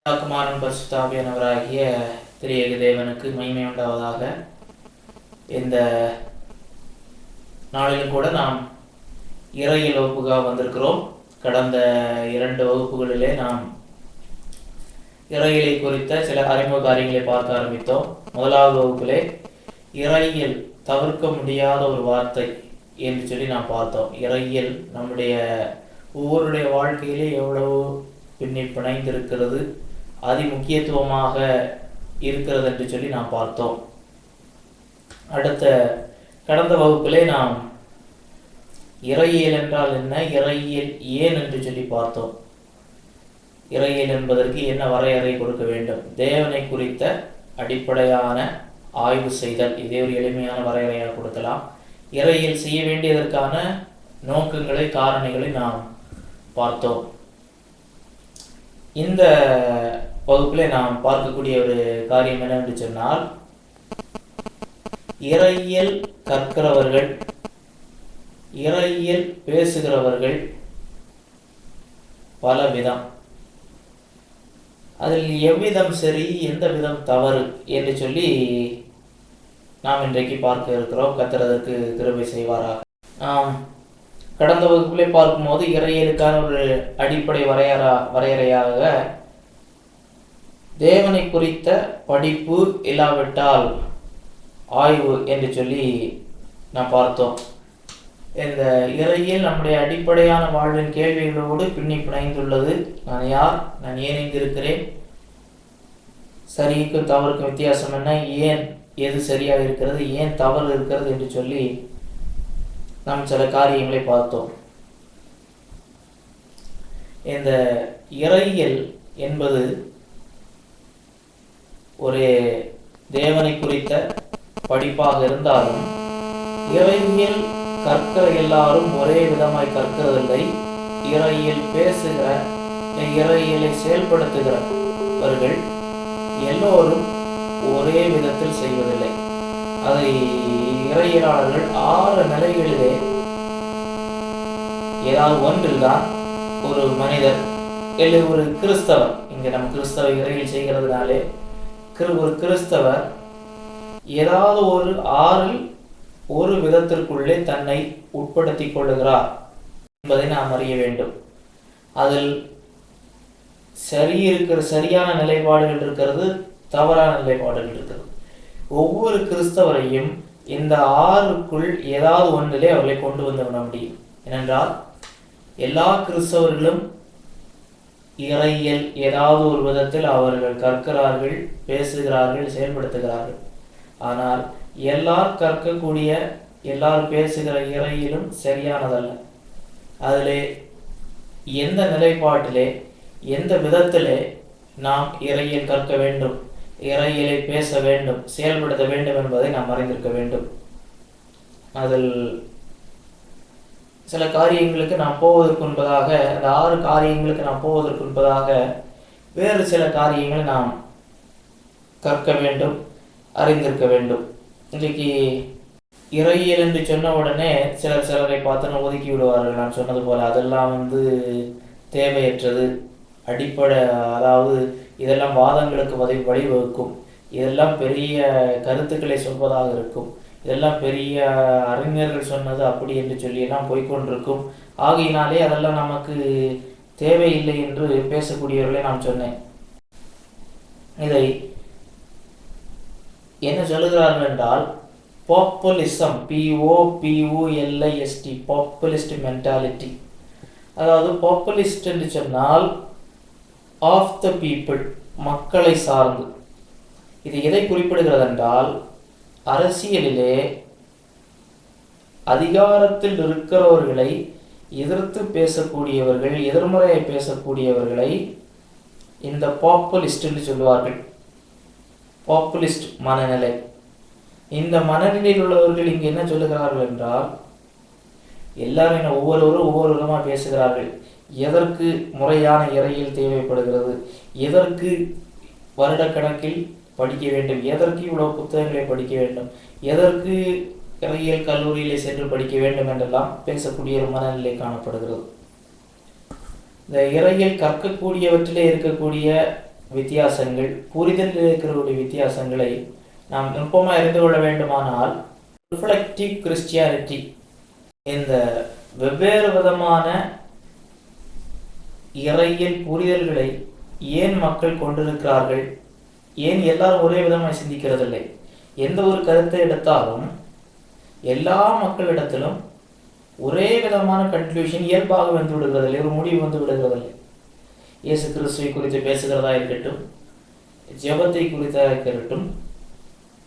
குமாரன் பரிசுத்தாவியானவராகிய திரியேக தேவனுக்கு மகிமை உண்டாவதாக. இந்த நாளிலும் கூட நாம் இறையியல் வகுப்புக்காக வந்திருக்கிறோம். கடந்த 2 வகுப்புகளிலே நாம் இறையியலை குறித்த சில அறிமுக காரியங்களை பார்க்க ஆரம்பித்தோம். முதலாவது வகுப்பிலே இறையியல் தவிர்க்க முடியாத ஒரு வார்த்தை என்று சொல்லி நாம் பார்த்தோம். இறையியல் நம்முடைய ஒவ்வொருடைய வாழ்க்கையிலே எவ்வளவு பின்னி பிணைந்திருக்கிறது, அதி முக்கியத்துவமாக இருக்கிறது என்று சொல்லி நாம் பார்த்தோம். கடந்த வகுப்பிலே நாம் இறையியல் என்றால் என்ன, இறையியல் ஏன் என்று சொல்லி பார்த்தோம். இறையியல் என்பதற்கு என்ன வரையறை கொடுக்க வேண்டும், தேவனை குறித்த அடிப்படையான ஆய்வு செய்தல், இதே ஒரு எளிமையான வரையறையாக கொடுக்கலாம். இறையியல் செய்ய வேண்டியதற்கான நோக்கங்களை, காரணிகளை நாம் பார்த்தோம். இந்த வகுப்பிலே நாம் பார்க்கக்கூடிய ஒரு காரியம் என்னவென்று சொன்னால், இறையியல் கற்கிறவர்கள், இறையியல் பேசுகிறவர்கள் பல விதம். அதில் எவ்விதம் சரி, எந்த விதம் தவறு என்று சொல்லி நாம் இன்றைக்கு பார்க்க இருக்கிறோம். கர்த்தர் அதற்கு கிருபை செய்வாராக. கடந்த வகுப்பிலே பார்க்கும்போது இறையியலுக்கான ஒரு அடிப்படை வரையறையாக தேவனை குறித்த படிப்பு இல்லாவிட்டால் ஆய்வு என்று சொல்லி நாம் பார்த்தோம். இந்த இறையியல் நம்முடைய அடிப்படையான வாழ்வின் கேள்விகளோடு பின்னி பிணைந்துள்ளது. நான் யார், நான் ஏன் இங்கு இருக்கிறேன், சரிக்கும் தவறுக்கும் வித்தியாசம் என்ன, ஏன் எது சரியாக இருக்கிறது, ஏன் தவறு இருக்கிறது என்று சொல்லி நாம் சில காரியங்களை பார்த்தோம். இந்த இறையியல் என்பது ஒரு தேவனை குறித்த படிப்பாக இருந்தாலும், இறையியல் கற்கிற எல்லாரும் ஒரே விதமாய் கற்கிறதில்லை. இறையியல் பேசுகிற, இறையியலை செயல்படுத்துகிறவர்கள் எல்லோரும் ஒரே விதத்தில் செய்வதில்லை. அதை இறையியலாளர்கள் 6 நிலைகளிலே ஏதாவது ஒன்றில் தான் ஒரு மனிதர் இல்லை ஒரு கிறிஸ்தவர், இங்கே நம்ம கிறிஸ்தவ இறையியல் செய்கிறதுனாலே ஒரு கிறிஸ்தவர் ஏதாவது ஒரு 6 ஒரு விதத்திற்குள்ளே தன்னை உட்படுத்தி கொள்ளுகிறார் என்பதை நாம் அறிய வேண்டும். அதில் சரியான நிலைப்பாடுகள் இருக்கிறது, தவறான நிலைப்பாடுகள் இருக்கிறது. ஒவ்வொரு கிறிஸ்தவரையும் இந்த 6க்குள் ஏதாவது ஒன்றிலே அவர்களை கொண்டு வந்து விட முடியும். ஏனென்றால் எல்லா கிறிஸ்தவர்களும் இறையியல் ஏதாவது ஒரு விதத்தில் அவர்கள் கற்கிறார்கள், பேசுகிறார்கள், செயல்படுத்துகிறார்கள். ஆனால் எல்லார் கற்கக்கூடிய, எல்லார் பேசுகிற இறையியலும் சரியானதல்ல. அதிலே எந்த நிலைப்பாட்டிலே, எந்த விதத்திலே நாம் இறையியல் கற்க வேண்டும், இறையியலை பேச வேண்டும், செயல்படுத்த வேண்டும் என்பதை நாம் அறிந்திருக்க வேண்டும். அதில் சில காரியங்களுக்கு நாம் போவதற்கு முன்பதாக, அந்த 6 காரியங்களுக்கு நாம் போவதற்கு முன்பதாக வேறு சில காரியங்களை நாம் கற்க வேண்டும், அறிந்திருக்க வேண்டும். இன்றைக்கு இறையியல் என்று சொன்ன உடனே சிலரை பார்த்து ஒதுக்கி விடுவார்கள். நான் சொன்னது போல அதெல்லாம் தேவையற்றது, அடிப்படை, அதாவது இதெல்லாம் வாதங்களுக்கு வழிவகுக்கும், இதெல்லாம் பெரிய கருத்துக்களை சொல்வதாக இருக்கும், இதெல்லாம் பெரிய அறிஞர்கள் சொன்னது அப்படி என்று சொல்லி எல்லாம் போய்கொண்டிருக்கும். ஆகையினாலே அதெல்லாம் நமக்கு தேவையில்லை என்று பேசக்கூடியவர்களை நான் சொன்னேன். இதை என்ன சொல்லுகிறார்கள் என்றால், பாப்புலிசம், POPULIST, பாப்புலிஸ்ட் மென்டாலிட்டி. அதாவது பாப்புலிஸ்ட் என்று சொன்னால் ஆஃப் த பீப்புள், மக்களை சார்ந்து. இது எதை குறிப்பிடுகிறது என்றால், அரசியலிலே அதிகாரத்தில் இருக்கிறவர்களை எதிர்த்து பேசக்கூடியவர்கள், எதிர்மறையை பேசக்கூடியவர்களை இந்த பாப்புலிஸ்ட் என்று சொல்லுவார்கள். பாப்புலிஸ்ட் மனநிலை. இந்த மனநிலையில் உள்ளவர்கள் இங்கு என்ன சொல்லுகிறார்கள் என்றால், எல்லாரும் ஒவ்வொருவரும் ஒவ்வொரு விதமாக பேசுகிறார்கள். எதற்கு முறையான இறையியல் தேவைப்படுகிறது, எதற்கு வருடக்கணக்கில் படிக்க வேண்டும், எதற்கு இவ்வளவு புத்தகங்களை படிக்க வேண்டும், எதற்கு இறையியல் கல்லூரியிலே சென்று படிக்க வேண்டும் என்றெல்லாம் பேசக்கூடிய ஒரு மனநிலை காணப்படுகிறது. இந்த இறையியல் கற்கக்கூடியவற்றிலே இருக்கக்கூடிய வித்தியாசங்கள், புரிதலில் இருக்கிற வித்தியாசங்களை நாம் நுட்பமாக அறிந்து கொள்ள வேண்டுமானால் ரிஃப்ளெக்டிவ் கிறிஸ்டியானிட்டி, இந்த வெவ்வேறு விதமான இறையியல் புரிதல்களை ஏன் மக்கள் கொண்டிருக்கிறார்கள், ஏன் எல்லாரும் ஒரே விதமாக சிந்திக்கிறதில்லை, எந்த ஒரு கருத்தை எடுத்தாலும் எல்லா மக்களிடத்திலும் ஒரே விதமான கன்க்ளூஷன் இயல்பாக வந்து விடுகிறதில்லை, ஒரு முடிவு வந்து விடுகிறதில்லை. இயேசு கிறிஸ்துவை குறித்து பேசுகிறதா இருக்கட்டும், ஜெபத்தை குறித்தாக இருக்கட்டும்,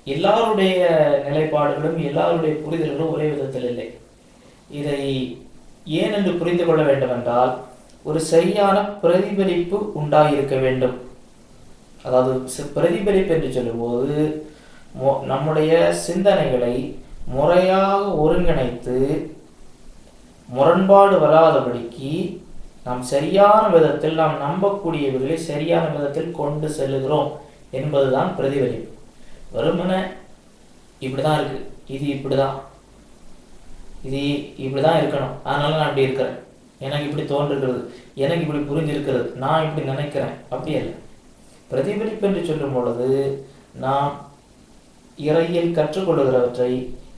எல்லாருடைய நிலைப்பாடுகளும் எல்லாருடைய புரிதல்களும் ஒரே விதத்தில் இல்லை. இதை ஏன் என்று புரிந்து கொள்ள வேண்டும் என்றால் ஒரு சரியான பிரதிபலிப்பு உண்டாகியிருக்க வேண்டும். அதாவது பிரதிபலிப்பு என்று சொல்லும்போது நம்முடைய சிந்தனைகளை முறையாக ஒருங்கிணைத்து முரண்பாடு வராதபடிக்கு நாம் சரியான விதத்தில், நாம் நம்பக்கூடியவர்களை சரியான விதத்தில் கொண்டு செல்லுகிறோம் என்பதுதான் பிரதிபலிப்பு. வெறுமனே இப்படிதான் இருக்கு, இது இப்படிதான், இது இப்படிதான் இருக்கணும், அதனால நான் இப்படி இருக்கிறேன், எனக்கு இப்படி தோன்றுகிறது, எனக்கு இப்படி புரிஞ்சிருக்கிறது, நான் இப்படி நினைக்கிறேன், அப்படி அல்ல. பிரதிபலிப்பு என்று சொல்லும் பொழுது நாம் இறையியல் கற்றுக்கொள்கிறவற்றை,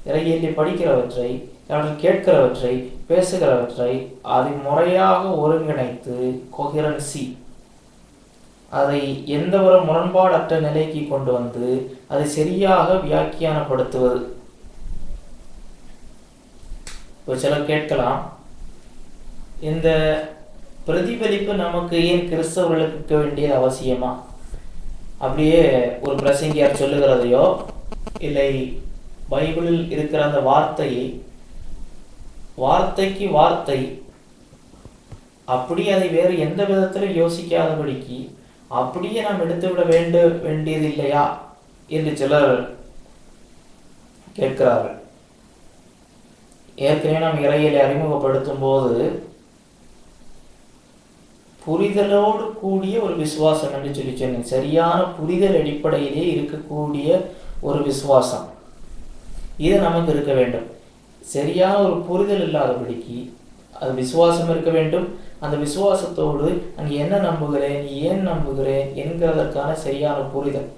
இறையியலை படிக்கிறவற்றை, அவர்கள் கேட்கிறவற்றை, பேசுகிறவற்றை அதை முறையாக ஒருங்கிணைத்து கொஹிரன்சி, அதை எந்த ஒரு முரண்பாடற்ற நிலைக்கு கொண்டு வந்து அதை சரியாக வியாக்கியானப்படுத்துவது. இப்போ சிலர் கேட்கலாம், இந்த பிரதிபலிப்பு நமக்கு ஏன் கிறிஸ்தவர்களுக்கு இருக்க வேண்டியது அவசியமா? அப்படியே ஒரு பிரசங்கியார் சொல்லுகிறதையோ இல்லை பைபிளில் இருக்கிற அந்த வார்த்தைக்கு வார்த்தை அப்படியே அதை வேறு எந்த விதத்திலும் யோசிக்காதபடிக்கு அப்படியே நாம் எடுத்துவிட வேண்டியது இல்லையா என்று சிலர் கேட்கிறார்கள். ஏற்கனவே நாம் இறையியலை அறிமுகப்படுத்தும் போது புரிதலோடு கூடிய ஒரு விசுவாசம் என்று சொல்லி சொன்னேன். சரியான புரிதல் அடிப்படையிலே இருக்கக்கூடிய ஒரு விசுவாசம் இது நமக்கு இருக்க வேண்டும். சரியான ஒரு புரிதல் இல்லாதபடிக்கு அது விசுவாசம் இருக்க வேண்டும். அந்த விசுவாசத்தோடு அங்கே என்ன நம்புகிறேன், ஏன் நம்புகிறேன் என்கிறதற்கான சரியான புரிதல்.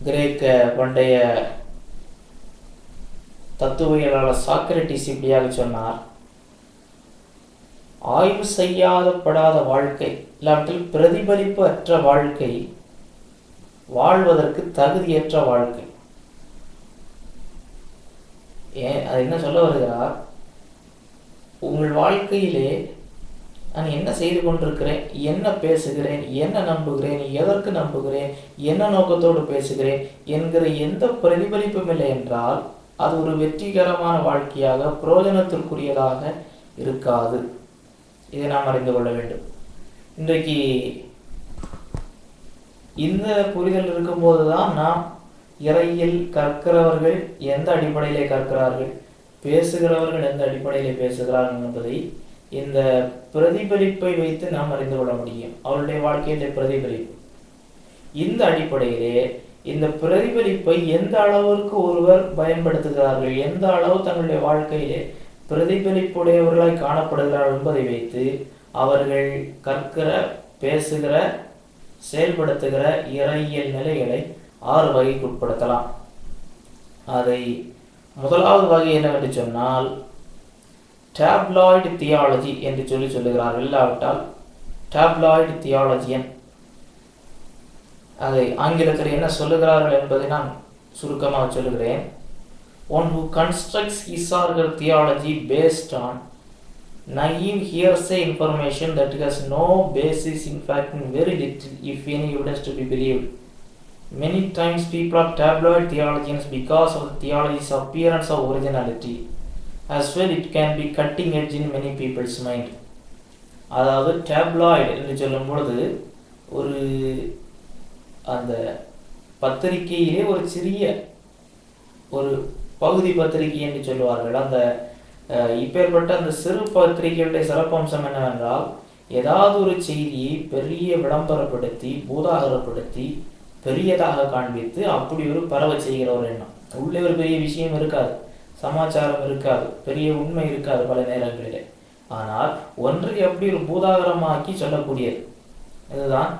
கிரேக்க பண்டைய தத்துவியலாளர் சாக்ரட்டிஸ் இப்படியாக சொன்னார், ஆய்வு செய்யாதப்படாத வாழ்க்கை, இல்லாட்டில் பிரதிபலிப்பு அற்ற வாழ்க்கை வாழ்வதற்கு தகுதியற்ற வாழ்க்கை. அது என்ன சொல்ல வருகிறார், உங்கள் வாழ்க்கையிலே நான் என்ன செய்து கொண்டிருக்கிறேன், என்ன பேசுகிறேன், என்ன நம்புகிறேன், எதற்கு நம்புகிறேன், என்ன நோக்கத்தோடு பேசுகிறேன் என்கிற எந்த பிரதிபலிப்பும் இல்லை என்றால் அது ஒரு வெற்றிகரமான வாழ்க்கையாக, பிரயோஜனத்திற்குரியதாக இருக்காது. இதை நாம் அறிந்து கொள்ள வேண்டும். இன்றைக்கு இந்த புரிதல் இருக்கும்போது தான் நாம் இறையில் கற்கிறவர்கள் எந்த அடிப்படையிலே கற்கிறார்கள், பேசுகிறவர்கள் எந்த அடிப்படையிலே பேசுகிறார்கள் என்பதை இந்த பிரதிபலிப்பை வைத்து நாம் அறிந்து கொள்ள முடியும். அவருடைய வாழ்க்கையிலே பிரதிபலிப்பு, இந்த அடிப்படையிலே இந்த பிரதிபலிப்பை எந்த அளவிற்கு ஒருவர் பயன்படுத்துகிறார்கள், எந்த அளவு தங்களுடைய வாழ்க்கையிலே பிரதிபலிப்புடையவர்களாய் காணப்படுகிறார்கள் என்பதை வைத்து அவர்கள் கற்கிற, பேசுகிற, செயல்படுத்துகிற இறையியல் நிலைகளை 6 வகைக்கு உட்படுத்தலாம். அதை முதலாவது வகை என்னவென்று சொன்னால் டேப்லாய்டு தியாலஜி என்று சொல்லுகிறார்கள். இல்லாவிட்டால் டேப்லாய்டு தியாலஜியன். அதை ஆங்கிலத்தில் என்ன சொல்லுகிறார்கள் என்பதை நான் சுருக்கமாக சொல்லுகிறேன். One who constructs his or her theology based on naive hearsay information that has no basis, in fact very little if any evidence to be believed. Many times people are tabloid theologians because of the theology's appearance of originality. As well it can be cutting edge in many people's mind. அதாவது tabloid என்று சொல்லும் பொழுது ஒரு அந்த பத்திரிகையிலே ஒரு சிறிய ஒரு பகுதி பத்திரிகை என்று சொல்லுவார்கள். அந்த இப்பேற்பட்ட அந்த சிறு பத்திரிகைகளுடைய சிறப்பம்சம் என்னவென்றால், ஏதாவது ஒரு செய்தியை பெரிய விளம்பரப்படுத்தி, பூதாகரப்படுத்தி, பெரியதாக காண்பித்து அப்படி ஒரு பரவ செய்கிற ஒரு எண்ணம். உள்ளே ஒரு பெரிய விஷயம் இருக்காது, சமாச்சாரம் இருக்காது, பெரிய உண்மை இருக்காது பல நேரங்களிலே. ஆனால் ஒன்றை எப்படி ஒரு பூதாகரமாக்கி சொல்லக்கூடியது. இதுதான்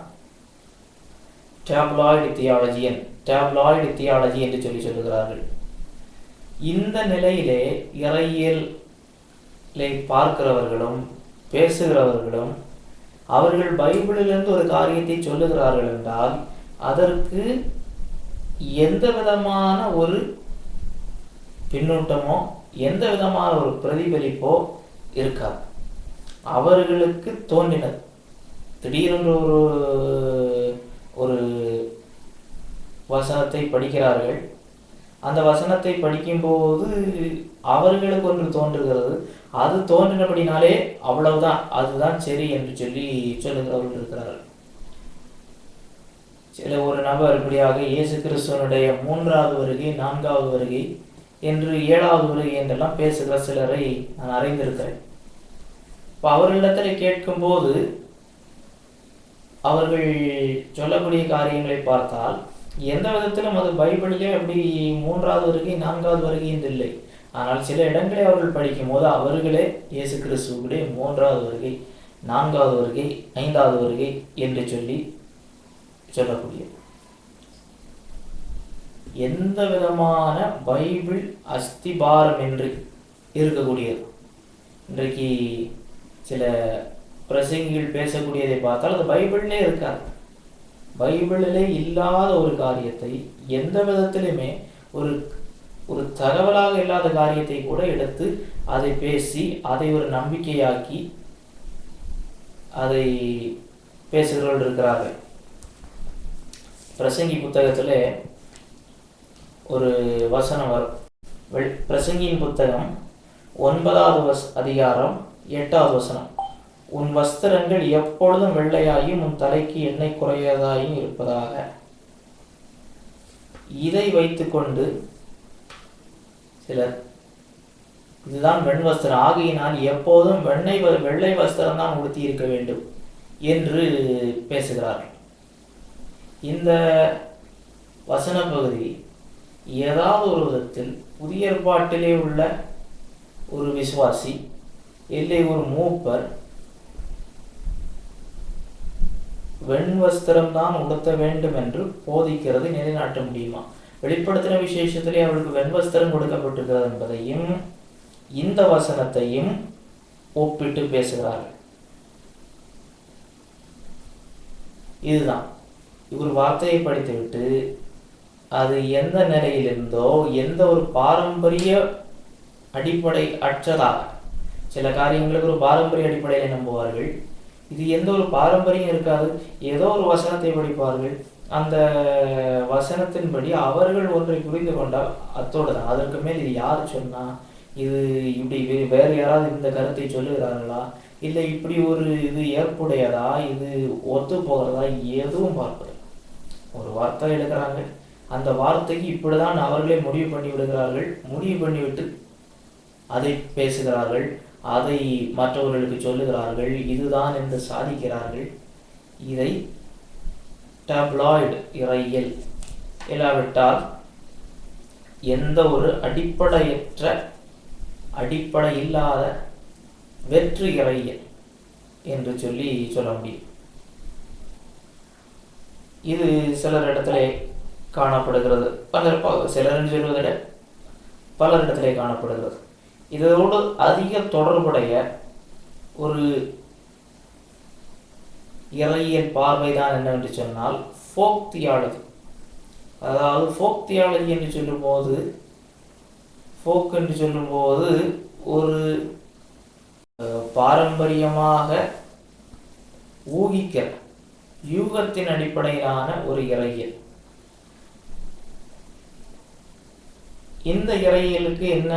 டேப்லாய்டு தியாலஜி என்று சொல்லுகிறார்கள். இந்த நிலையிலே இறையியலை பார்க்கிறவர்களும் பேசுகிறவர்களும் அவர்கள் பைபிளிலிருந்து ஒரு காரியத்தை சொல்லுகிறார்கள் என்றால் அதற்கு எந்த விதமான ஒரு பின்னூட்டமோ எந்த விதமான ஒரு பிரதிபலிப்போ இருக்காது. அவர்களுக்கு தோன்றினது திடீரென்று ஒரு வசனத்தை படிக்கிறார்கள். அந்த வசனத்தை படிக்கும்போது அவர்களுக்கு ஒன்று தோன்றுகிறது. அது தோன்றினபடினாலே அவ்வளவுதான், அதுதான் சரி என்று சொல்லுகிறவர்கள் இருக்கிறார்கள். சில ஒரு நபர் இப்படியாக இயேசு கிறிஸ்துவனுடைய 3வது வருகை, 4வது வருகை என்று 7வது வருகை என்றெல்லாம் பேசுகிற சிலரை நான் அறிந்திருக்கிறேன். இப்போ அவர்களிடத்தில் கேட்கும்போது அவர்கள் சொல்லக்கூடிய காரியங்களை பார்த்தால் எந்த விதத்திலும் அது பைபிளிலே அப்படி 3வது வருகை 4வது வருகை என்று இல்லை. ஆனால் சில இடங்களை அவர்கள் படிக்கும் போது அவர்களே இயேசு கிறிஸ்துவுடைய 3வது வருகை, 4வது வருகை, 5வது வருகை என்று சொல்லக்கூடிய எந்த விதமான பைபிள் அஸ்திபாரமின்றி இருக்கக்கூடியது. இன்றைக்கு சில பிரசங்கிகள் பேசக்கூடியதை பார்த்தால் அது பைபிள்லே இருக்காது. பைபிளிலே இல்லாத ஒரு காரியத்தை எந்த விதத்திலுமே ஒரு தகவலாக இல்லாத காரியத்தை கூட எடுத்து அதை பேசி அதை ஒரு நம்பிக்கையாக்கி அதை பேசுகிறவர்கள் இருக்கிறார்கள். பிரசங்கி புத்தகத்தில் ஒரு வசனம் வரும். பிரசங்கியின் புத்தகம் 9வது அதிகாரம் 8வது வசனம். உன் வஸ்திரங்கள் எப்பொழுதும் வெள்ளையாயும் உன் தலைக்கு எண்ணெய் குறையதாயும் இருப்பதாக. இதை வைத்துக்கொண்டு சிலர் இதுதான் வெண் வஸ்திரம் ஆகியினால் எப்போதும் வெள்ளை வஸ்திரம் தான் உடுத்தி இருக்க வேண்டும் என்று பேசுகிறார்கள். இந்த வசன பகுதி ஏதாவது ஒரு விதத்தில் புதிய ஏற்பாட்டிலே உள்ள ஒரு விசுவாசி இல்லை ஒரு மூப்பர் வெண் வஸ்திரம் தான் உடுத்த வேண்டும் என்று போதிக்கிறது நிலைநாட்ட முடியுமா? வெளிப்படுத்தின விசேஷத்திலே அவர்களுக்கு வெண் வஸ்திரம் கொடுக்கப்பட்டிருக்கிறது என்பதையும் இந்த வசனத்தையும் ஒப்பிட்டு பேசுகிறார்கள். இதுதான் ஒரு வார்த்தையை படித்துவிட்டு அது எந்த நிலையிலிருந்தோ எந்த ஒரு பாரம்பரிய அடிப்படை அற்றதாக சில காரியங்களுக்கு ஒரு பாரம்பரிய அடிப்படையில் நம்புவார்கள். இது எந்த ஒரு பாரம்பரியம் இருக்காது. ஏதோ ஒரு வசனத்தை படிப்பார்கள். அந்த வசனத்தின்படி அவர்கள் ஒன்றை புரிந்து கொண்டால் அத்தோடு தான். அதற்கு மேல் இது யார் சொன்னா, இது இப்படி வேறு யாராவது இந்த கருத்தை சொல்லுகிறார்களா, இல்லை இப்படி ஒரு இது ஏற்புடையதா, இது ஒத்து போகிறதா, எதுவும் பார்ப்பது. ஒரு வார்த்தை எடுக்கிறாங்க, அந்த வார்த்தைக்கு இப்படிதான் அவர்களே முடிவு பண்ணி விடுகிறார்கள். முடிவு பண்ணிவிட்டு அதை பேசுகிறார்கள், அதை மற்றவர்களுக்கு சொல்லுகிறார்கள், இதுதான் என்று சாதிக்கிறார்கள். இதை டேப்லாய்டு இறையியல் இல்லாவிட்டால் எந்த ஒரு அடிப்படை இல்லாத வெற்று இறையியல் என்று சொல்ல முடியும். இது சிலர் இடத்திலே காணப்படுகிறது. சிலர் சொல்வதை விட பலரிடத்திலே காணப்படுகிறது. இதோடு அதிக தொடர்புடைய ஒரு இறையியல் பார்வைதான் என்னவென்று சொன்னால் ஃபோக் தியாலஜி. அதாவது ஃபோக் தியாலஜி என்று சொல்லும்போது ஒரு பாரம்பரியமாக ஊகிக்கிற யூகத்தின் அடிப்படையிலான ஒரு இறையியல். இந்த இறையியலுக்கு என்ன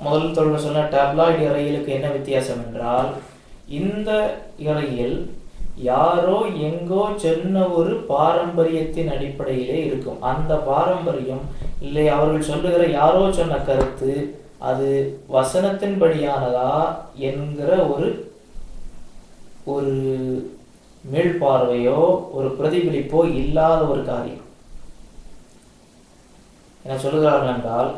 முதல் தொடர்பு சொன்ன டேப்லாய்டு இறையியலுக்கு என்ன வித்தியாசம் என்றால், இந்த இறையியல் யாரோ எங்கோ சொன்ன ஒரு பாரம்பரியத்தின் அடிப்படையிலே இருக்கும். அந்த பாரம்பரியம் இல்லை அவர்கள் சொல்லுகிற யாரோ சொன்ன கருத்து அது வசனத்தின்படியானதா என்கிற ஒரு மீள்பார்வையோ ஒரு பிரதிபலிப்போ இல்லாத ஒரு காரியம். என்ன சொல்லுகிறார்கள் என்றால்,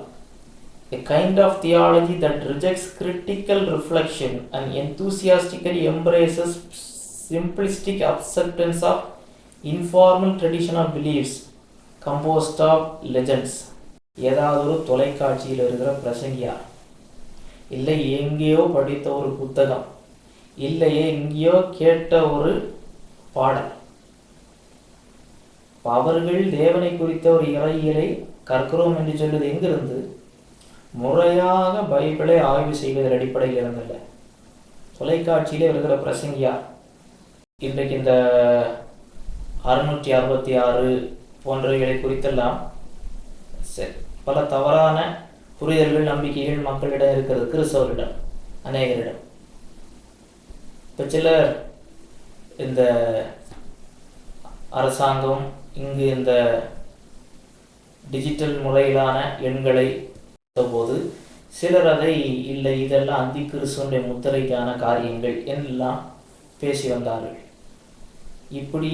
a kind of theology that rejects critical reflection and enthusiastically embraces simplistic acceptance of informal traditional beliefs composed of legends. ஏதாவது ஒரு தொலைக்காட்சியில் இருக்கிற பிரசங்கியா, இல்லை எங்கேயோ படித்த ஒரு புத்தகம், இல்லையே எங்கேயோ கேட்ட ஒரு பாடல். அவர்கள் தேவனை குறித்த ஒரு இறையியலை கற்கிறோம் என்று சொல்வது எங்கிருந்து? முறையாக பைபிளை ஆய்வு செய்வதன் அடிப்படையில் இருந்தல்ல. தொலைக்காட்சியிலே இருக்கிற பிரசங்கியா இன்றைக்கு இந்த 666 போன்றவைகளை குறித்தெல்லாம் பல தவறான புரிதல்கள், நம்பிக்கைகள் மக்களிடம் இருக்கிறது, கிறிஸ்தவர்களிடம், அநேகரிடம். இப்போ சிலர் இந்த அரசாங்கம் இங்கு இந்த டிஜிட்டல் முறையிலான எண்களை போது சிலர் அதை இல்லை, இதெல்லாம் அந்தி கிறிஸ்துவனுடைய முத்திரைக்கான காரியங்கள் எல்லாம் பேசி வந்தார்கள். இப்படி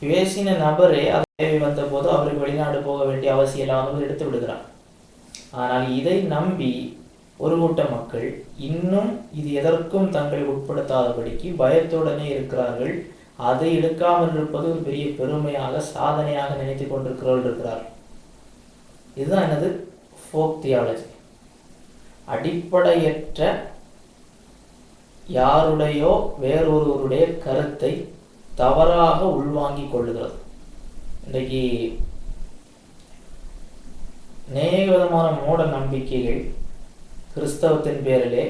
பேசின நபரே அதை வந்தபோது அவருக்கு வெளிநாடு போக வேண்டிய அவசியம் இல்லாமல் எடுத்து விடுகிறார். ஆனால் இதை நம்பி ஒரு கூட்ட மக்கள் இன்னும் இது எதற்கும் தங்களை உட்படுத்தாதபடிக்கு பயத்துடனே இருக்கிறார்கள். அதை எடுக்காமல் இருப்பது ஒரு பெரிய பெருமையாக, சாதனையாக நினைத்து கொண்டிருக்கிறவர்கள் இருக்கிறார். இதுதான் என்னது? Folk theology. அடிப்படையற்ற யாருடையோ வேறொருவருடைய கருத்தை தவறாக உள்வாங்கிக் கொள்ளுகிறது. இன்றைக்கு அநேக விதமான மூட நம்பிக்கைகள் கிறிஸ்தவத்தின் பேரிலே,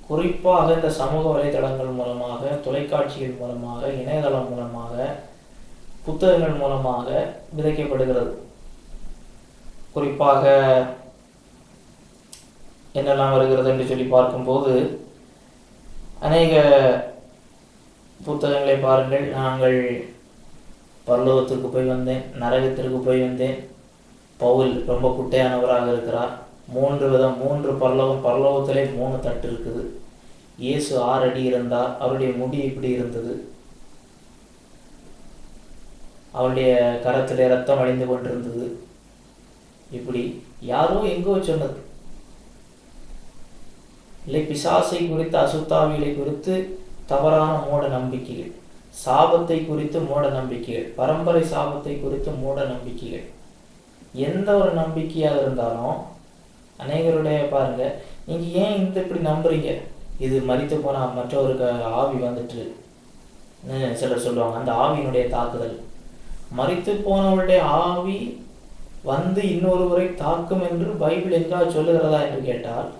குறிப்பாக இந்த சமூக வலைதளங்கள் மூலமாக, தொலைக்காட்சிகள் மூலமாக, இணையதளம் மூலமாக, புத்தகங்கள் மூலமாக விதைக்கப்படுகிறது. குறிப்பாக என்னெல்லாம் வருகிறது என்று சொல்லி பார்க்கும்போது, அநேக புத்தகங்களை பாருங்கள். நாங்கள் பரலோகத்திற்கு போய் வந்தேன், நரகத்திற்கு போய் வந்தேன், பவுல் ரொம்ப குட்டையானவராக இருக்கிறார், 3 பரலோகத்திலே 3 தட்டு இருக்குது, இயேசு 6 அடி இருந்தார், அவருடைய முடி இப்படி இருந்தது, அவருடைய கரத்திலே ரத்தம் அழிந்து கொண்டிருந்தது. இப்படி யாரோ எங்கோ சொன்னது. இல்லை, பிசாசை குறித்து, அசுத்தாவிகளை குறித்து தவறான மூட நம்பிக்கைகள், சாபத்தை குறித்து மூட நம்பிக்கைகள், பரம்பரை சாபத்தை குறித்து மூட நம்பிக்கைகள், எந்த ஒரு நம்பிக்கையாக இருந்தாலும் அநேகருடைய பாருங்க, நீங்க ஏன் இப்படி நம்புறீங்க? இது மரித்து போனா மற்றவருக்கு ஆவி வந்துட்டு சிலர் சொல்லுவாங்க, அந்த ஆவியினுடைய தாக்குதல். மரித்து போனவருடைய ஆவி வந்து இன்னொருவரை தாக்கும் என்று பைபிள் எங்காவது சொல்லுகிறதா என்று கேட்டால்,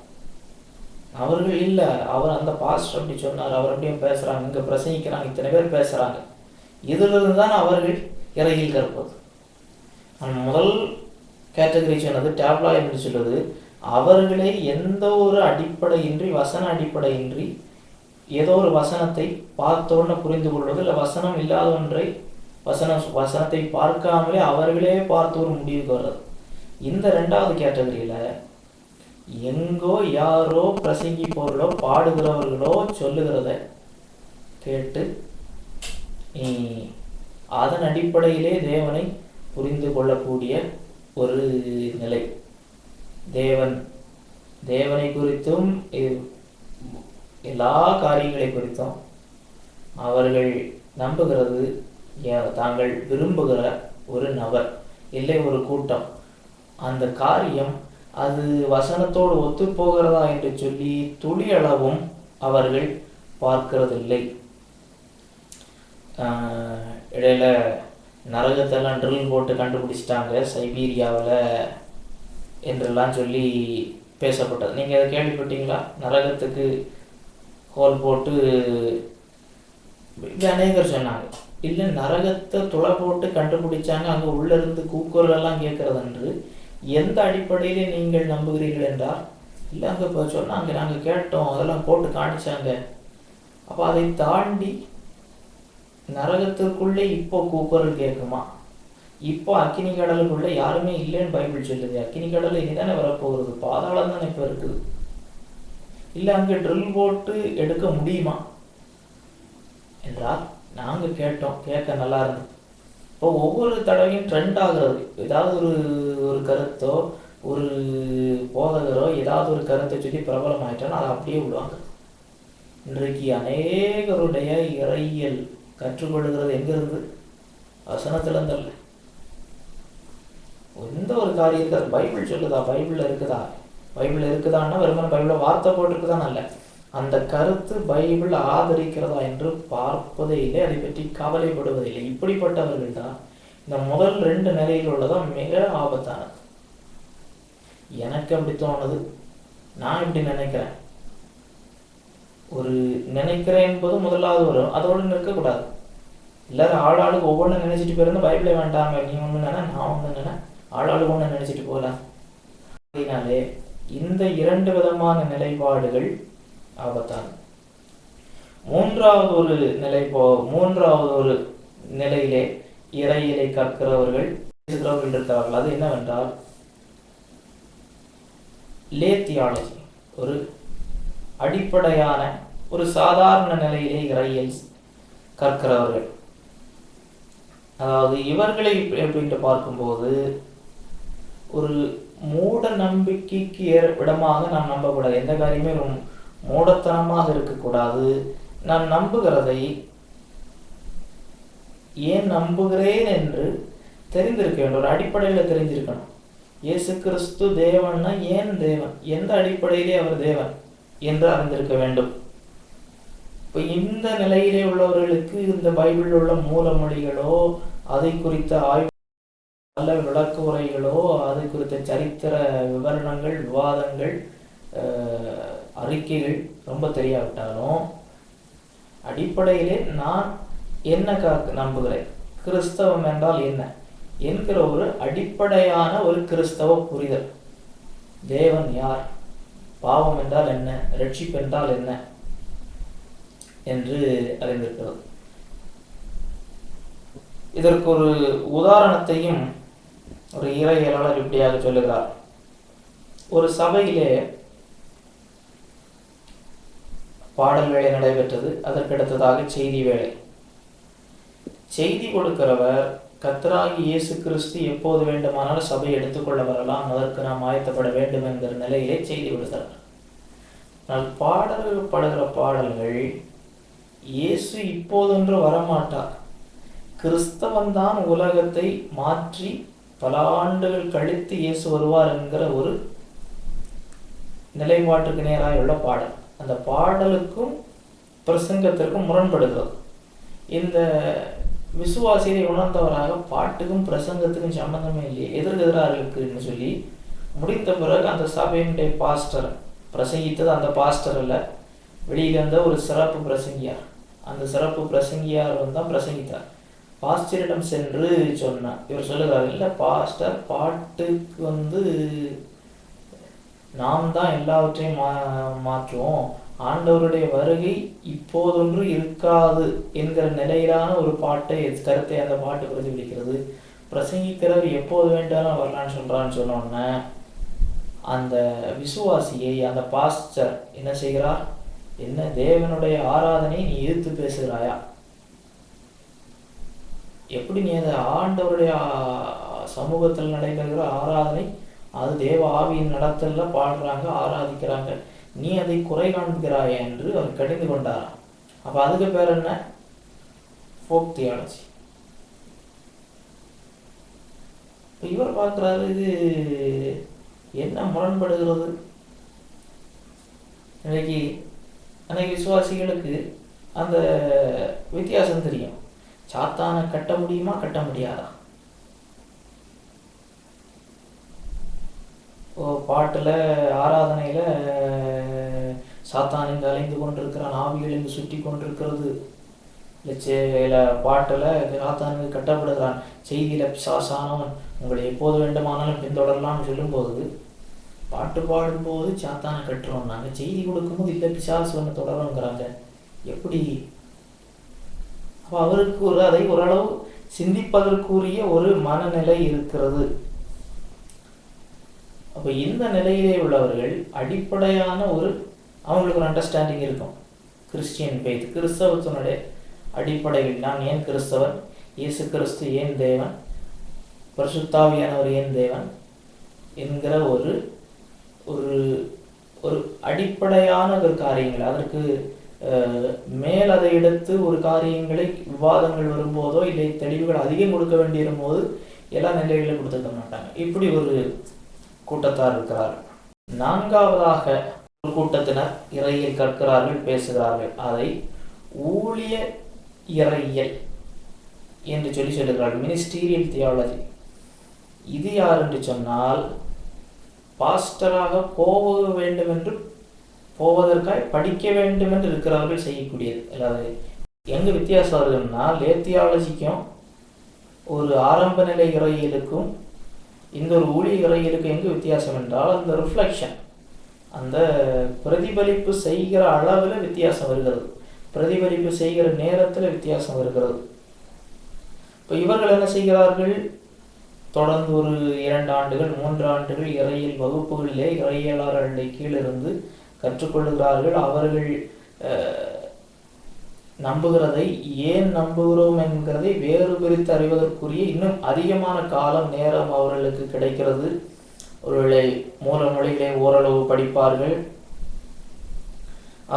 அவர்கள் இல்லை, அவர் அந்த பாஸ்டர் அப்படி சொன்னார், அவர் அப்படியும் பேசுறாங்க, இங்க பிரசங்கிக்கிறாங்க, இத்தனை பேர் பேசுறாங்க, இதிலிருந்து தான் அவர்கள் இறையில் கற்பது. முதல் கேட்டகரி சொன்னது டேப்லா என்று சொல்வது, அவர்களே எந்த ஒரு அடிப்படையின்றி, வசன அடிப்படையின்றி, ஏதோ ஒரு வசனத்தை பார்த்தோன்னு புரிந்து கொள்வது, இல்லை வசனம் இல்லாத ஒன்றை வசனத்தை பார்க்காமலே அவர்களே பார்த்து ஒரு முடிவுக்கு வர்றது. இந்த 2வது கேட்டகரியில எங்கோ யாரோ பிரசங்கிப்பவர்களோ பாடுகிறவர்களோ சொல்லுகிறத கேட்டு அதன் அடிப்படையிலே தேவனை புரிந்து கொள்ளக்கூடிய ஒரு நிலை. தேவனை குறித்தும் எல்லா காரியங்களை குறித்தும் அவர்கள் நம்புகிறது தாங்கள் விரும்புகிற ஒரு நபர், இல்லை ஒரு கூட்டம், அந்த காரியம் அது வசனத்தோடு ஒத்து போகிறதா என்று சொல்லி துளியளவும் அவர்கள் பார்க்கிறதில்லை. இடையில நரகத்தெல்லாம் ட்ரில் போட்டு கண்டுபிடிச்சிட்டாங்க சைபீரியாவில் என்றெல்லாம் சொல்லி பேசப்பட்டது. நீங்கள் அதை கேள்விப்பட்டீங்களா? நரகத்துக்கு ஹோல் போட்டு அநேகர் சொன்னாங்க. இல்லை, நரகத்தை துளை போட்டு கண்டுபிடிச்சாங்க, அங்கே உள்ளிருந்து கூக்குரலெல்லாம் கேட்கறது என்று. எந்த அடிப்படையிலே நீங்கள் நம்புகிறீர்கள் என்றால், இல்லை அங்கே இப்போ சொன்னாங்க, நாங்கள் கேட்டோம், அதெல்லாம் போட்டு காணிச்சாங்க. அப்போ அதை தாண்டி நரகத்திற்குள்ளே இப்போ கூக்குரல் கேட்குமா? இப்போ அக்கினி கடலுக்குள்ளே யாருமே இல்லைன்னு பைபிள் சொல்லுது. அக்கினி கடல் இனிதானே வரப்போகிறது, பாதாளம் தானே இப்போ இருக்குது. இல்லை அங்கே ட்ரில் போட்டு எடுக்க முடியுமா என்றால், நாங்கள் கேட்டோம், கேட்க நல்லா இருந்தது. இப்போ ஒவ்வொரு தடவையும் ட்ரெண்ட் ஆகிறது. ஏதாவது ஒரு கருத்தோ ஒரு போதகரோ ஏதாவது ஒரு கருத்தை சொல்லி பிரபலம் ஆயிட்டாலும் அதை அப்படியே விடுவாங்க. இன்றைக்கு அநேகருடைய இறையியல் கற்றுக்கொள்கிறது எங்கிருந்து? வசனத்திலிருந்தல்ல. எந்த ஒரு காரியம் இருக்காது. பைபிள் சொல்லுதா? பைபிள்ல இருக்குதா? பைபிள் இருக்குதான்னா வெறுமனே பைபிள வார்த்தை போட்டிருக்குதான் அல்ல, அந்த கருத்து பைபிள் ஆதரிக்கிறதா என்று பார்ப்பதே இல்லை, அதை பற்றி கவலைப்படுவதில்லை. இப்படிப்பட்டவர்கள் தான் இந்த முதல் 2 நிலையில் உள்ளதான் மிக ஆபத்தானது. எனக்கு அப்படி தோணுது, நான் இப்படி நினைக்கிறேன். ஒரு நினைக்கிறேன் என்பது முதலாவது வரும், அதோடு நிற்கக்கூடாது. எல்லாரும் ஆளாளுக்கு ஒவ்வொன்றும் நினைச்சிட்டு போயிருந்தா பைபிளே வேண்டாங்க, நீ ஒன்று நினை நான் ஒன்று நினை, ஆளாளுக்கு ஒன்று நினைச்சிட்டு போகலாம். அதனாலே இந்த 2 விதமான நிலைப்பாடுகள் ஆபத்தானது. மூன்றாவது ஒரு நிலையிலே இறையிலை கற்கிறவர்கள் இருக்கிறார்கள். அது என்னவென்றால் லே தியாலஜி, ஒரு அடிப்படையான ஒரு சாதாரண நிலையிலே இறையியல் கற்கிறவர்கள். அதாவது இவர்களை எப்படின்ட்டு பார்க்கும்போது ஒரு மூட நம்பிக்கைக்கு இடமாக நாம் நம்பக்கூடாது. எந்த காரியமே மூடத்தனமாக இருக்கக்கூடாது. நான் நம்புகிறதை ஏன் நம்புகிறேன் என்று தெரிந்திருக்க வேண்டும். ஒரு அடிப்படையில் தெரிஞ்சிருக்கணும். இயேசு கிறிஸ்து தேவன்னா ஏன் தேவன், எந்த அடிப்படையிலே அவர் தேவன் என்று அறிந்திருக்க வேண்டும். இப்போ இந்த நிலையிலே உள்ளவர்களுக்கு இந்த பைபிளில் உள்ள மூலமொழிகளோ அதை குறித்த ஆய்வு நல்ல விளக்க உரைகளோ அதை குறித்த சரித்திர விவரணங்கள், விவாதங்கள், அறிக்கைகள் ரொம்ப தெரியாவிட்டாலும் அடிப்படையிலே நான் என்ன நம்புகிறேன், கிறிஸ்தவம் என்றால் என்ன என்கிற ஒரு அடிப்படையான ஒரு கிறிஸ்தவ புரிதல், தேவன் யார், பாவம் என்றால் என்ன, ரட்சிப்பு என்றால் என்ன என்று அறிந்திருக்கிறது. இதற்கு ஒரு உதாரணத்தையும் ஒரு இறையியலாளர் இப்படியாக சொல்லுகிறார். ஒரு சபையிலே பாடல் வேலை நடைபெற்றது. அதற்கடுத்ததாக செய்தி வேலை. செய்தி கொடுக்கிறவர் கர்த்தராகிய இயேசு கிறிஸ்து எப்போது வேண்டுமானாலும் சபை எடுத்துக்கொள்ள வரலாம், அதற்கு நாம் ஆயத்தப்பட வேண்டும் என்கிற நிலையிலே செய்தி கொடுக்கிறார். ஆனால் பாடல்படுகிற பாடல்கள் இயேசு இப்போதொன்று வரமாட்டார், கிறிஸ்தவன் தான் உலகத்தை மாற்றி பல ஆண்டுகள் கழித்து இயேசு வருவார் என்கிற ஒரு நிலைப்பாட்டுக்கு நேராக உள்ள பாடல். அந்த பாடலுக்கும் பிரசங்கத்திற்கும் முரண்படுகிறது. இந்த விசுவாசியை உணர்ந்தவராக பாட்டுக்கும் பிரசங்கத்துக்கும் சம்பந்தமே இல்லையே, எதிர்கெதிராக இருக்குன்னு சொல்லி முடிந்த பிறகு அந்த சபையினுடைய பாஸ்டர் பிரசங்கித்தது, அந்த பாஸ்டர் அல்ல, வெளியில இருந்த ஒரு சிறப்பு பிரசங்கியார், அந்த சிறப்பு பிரசங்கியார் தான் பிரசங்கித்தார். பாஸ்டரிடம் சென்று சொன்னார். இவர் சொல்லுகிறார், இல்லை பாஸ்டர், பாட்டுக்கு நாம் தான் எல்லாவற்றையும் மாற்றுவோம், ஆண்டவருடைய வருகை இப்போதொன்று இருக்காது என்கிற நிலையிலான ஒரு கருத்தை அந்த பாட்டு பிரதிபலிக்கிறது. பிரசங்கிக்கிறவர் எப்போது வேண்டாலும் வரலான்னு சொல்றான்னு சொன்னோன்னே அந்த விசுவாசியை அந்த பாஸ்டர் என்ன செய்கிறார், என்ன தேவனுடைய ஆராதனை நீ எதிர்த்து பேசுகிறாயா, எப்படி நீ அந்த ஆண்டவருடைய சமூகத்தில் நடைபெறுகிற ஆராதனை, அது தேவ ஆவியின் நடத்தல பாடுறாங்க, ஆராதிக்கிறாங்க, நீ அதை குறை காண்கிறாயா என்று அவர் கடிந்து கொண்டாராம். அப்ப அதுக்கு பேர் என்ன, ஃபோக் தியாலஜி. இவர் பார்க்கிறாரு, இது என்ன முரண்படுகிறது. இன்னைக்கு அன்னைக்கு விசுவாசிகளுக்கு அந்த வித்தியாசம் தெரியும். சாத்தானை கட்ட முடியுமா, கட்ட முடியாதா? பாட்டுல ஆராதனையில சாத்தான் இங்கு அலைந்து கொண்டிருக்கிறான், ஆவிகள் இங்கு சுற்றி கொண்டிருக்கிறது, இல்லை பாட்டுல சாத்தான் கட்டப்படுகிறான், செய்தியில பிசாசானவன் உங்களை எப்போது வேண்டுமானாலும் பின்தொடரலாம்னு சொல்லும்போது, பாட்டு பாடும்போது சாத்தானை கட்டுறோம், நாங்கள் செய்தி கொடுக்கும்போது இல்லை பிசாசு ஒன்று தொடரோங்கிறாங்க. எப்படி? அப்போ அவருக்கு அதை ஓரளவு சிந்திப்பதற்குரிய ஒரு மனநிலை இருக்கிறது. அப்போ இந்த நிலையிலே உள்ளவர்கள் அடிப்படையான அவங்களுக்கு ஒரு அண்டர்ஸ்டாண்டிங் இருக்கும். கிறிஸ்டியன் ஃபெய்த், கிறிஸ்தவத்தினுடைய அடிப்படையில், நான் ஏன் கிறிஸ்தவன், இயேசு கிறிஸ்து ஏன் தேவன், பரிசுத்தாவியானவர் ஏன் தேவன் என்கிற ஒரு ஒரு அடிப்படையான ஒரு காரியங்கள், அதற்கு மேல் அதை எடுத்து ஒரு காரியங்களை விவாதங்கள் வரும்போதோ இல்லை தெளிவுகள் அதிகம் கொடுக்க வேண்டியிருக்கும் போது எல்லா நிலைகளிலும் கொடுத்துக்க மாட்டாங்க. இப்படி ஒரு கூட்டத்தார் இருக்கிறார்கள். நான்காவதாக ஒரு கூட்டத்தினர் இறையியல் கற்கிறார்கள், பேசுகிறார்கள். அதை ஊழிய இறையியல் என்று சொல்லுகிறார்கள், மினிஸ்டீரியல் தியாலஜி. இது யார் என்று சொன்னால், பாஸ்டராக போக வேண்டும் என்று போவதற்காக படிக்க வேண்டும் என்று இருக்கிறவர்கள் செய்யக்கூடியது. அதாவது எங்க வித்தியாசம் வருதுன்னா, லேத்தியாலஜிக்கும் ஒரு ஆரம்ப நிலை இறையியலுக்கும் இந்த ஒரு ஊழிய இறையியலுக்கும் எங்க வித்தியாசம் என்றால், அந்த ரிஃப்ளெக்ஷன், அந்த பிரதிபலிப்பு செய்கிற அளவில் வித்தியாசம் வருகிறது, பிரதிபலிப்பு செய்கிற நேரத்தில் வித்தியாசம் வருகிறது. இப்போ இவர்கள் என்ன செய்கிறார்கள், தொடர்ந்து ஒரு 2 ஆண்டுகள் 3 ஆண்டுகள் இறையியல் வகுப்புகளிலே இறையியலாளர்களுடைய கீழிருந்து கற்றுக்கொள்கிறார்கள். அவர்கள் நம்புகிறதை ஏன் நம்புகிறோம் என்கிறதை வேறு பிரித்து அறிவதற்குரிய இன்னும் அதிகமான காலம் நேரம் அவர்களுக்கு கிடைக்கிறது. ஒருவேளை மூல மொழிகளை ஓரளவு படிப்பார்கள்.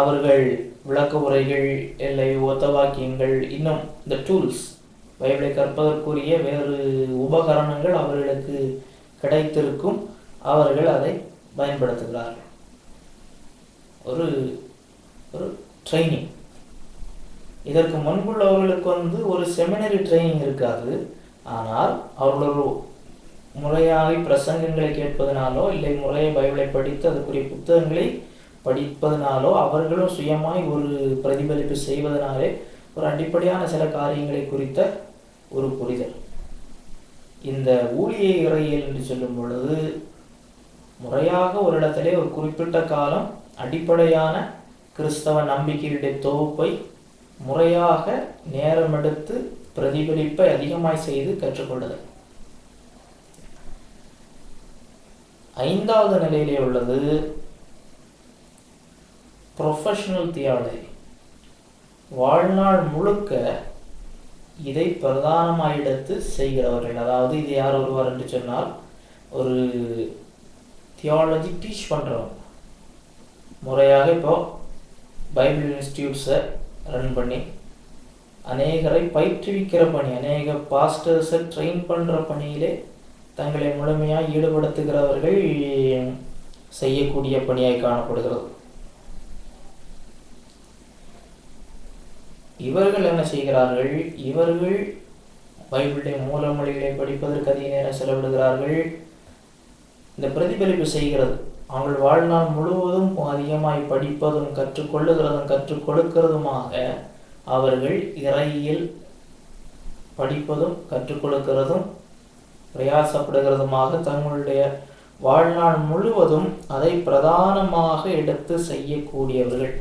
அவர்கள் விளக்க உரைகள், இல்லை ஒத்த வாக்கியங்கள், இன்னும் இந்த டூல்ஸ், பைபிளை கற்பதற்குரிய வேறு உபகரணங்கள் அவர்களுக்கு கிடைத்திருக்கும். அவர்கள் அதை பயன்படுத்துகிறார்கள். ஒரு ஒரு ட்ரைனிங். இதற்கு முன்புள்ளவர்களுக்கு ஒரு செமினரி ட்ரைனிங் இருக்காது. ஆனால் அவர்கள் ஒரு முறையாக பிரசங்கங்களை கேட்பதனாலோ இல்லை முறையை பைபிளை படித்து அதுக்குரிய புத்தகங்களை படிப்பதனாலோ அவர்களும் சுயமாய் ஒரு பிரதிபலிப்பு செய்வதனாலே ஒரு அடிப்படையான சில காரியங்களை குறித்த ஒரு புரிதல். இந்த ஊழிய இறையியல் என்று சொல்லும் பொழுது முறையாக ஒரு இடத்திலே ஒரு குறிப்பிட்ட காலம் அடிப்படையான கிறிஸ்தவ நம்பிக்கையுடைய தொகுப்பை முறையாக நேரம் எடுத்து பிரதிபலிப்பை அதிகமாய் செய்து கற்றுக்கொள்ளுதல். 5வது நிலையிலே உள்ளது ப்ரொஃபஷனல் தியாலஜி. வாழ்நாள் முழுக்க இதை பிரதானமாக எடுத்து செய்கிறவர்கள். அதாவது இது யார் வருவார் என்று சொன்னால், ஒரு தியாலஜி டீச் பண்ணுறவங்க, முறையாக இப்போ பைபிள் இன்ஸ்டியூட்ஸை ரன் பண்ணி அநேகரை பயிற்றுவிக்கிற பணி, அநேக பாஸ்டர்ஸை ட்ரெயின் பண்ணுற பணியிலே தங்களை முழுமையாக ஈடுபடுத்துகிறவர்கள் செய்யக்கூடிய பணியாய் காணப்படுகிறது. இவர்கள் என்ன செய்கிறார்கள், இவர்கள் பைபிளுடைய மூல மொழிகளை படிப்பதற்கு அதிக நேரம் செலவிடுகிறார்கள். இந்த பிரதிபலிப்பு செய்கிறது. அவங்கள் வாழ்நாள் முழுவதும் அதிகமாய் படிப்பதும் கற்றுக்கொள்ளுகிறதும் கற்றுக் கொடுக்கிறதுமாக அவர்கள் இறையியல் படிப்பதும் கற்றுக் கொடுக்கிறதும் பிரயாசப்படுகிறதுமாக தங்களுடைய வாழ்நாள் முழுவதும் அதை பிரதானமாக எடுத்து செய்யக்கூடியவர்கள்.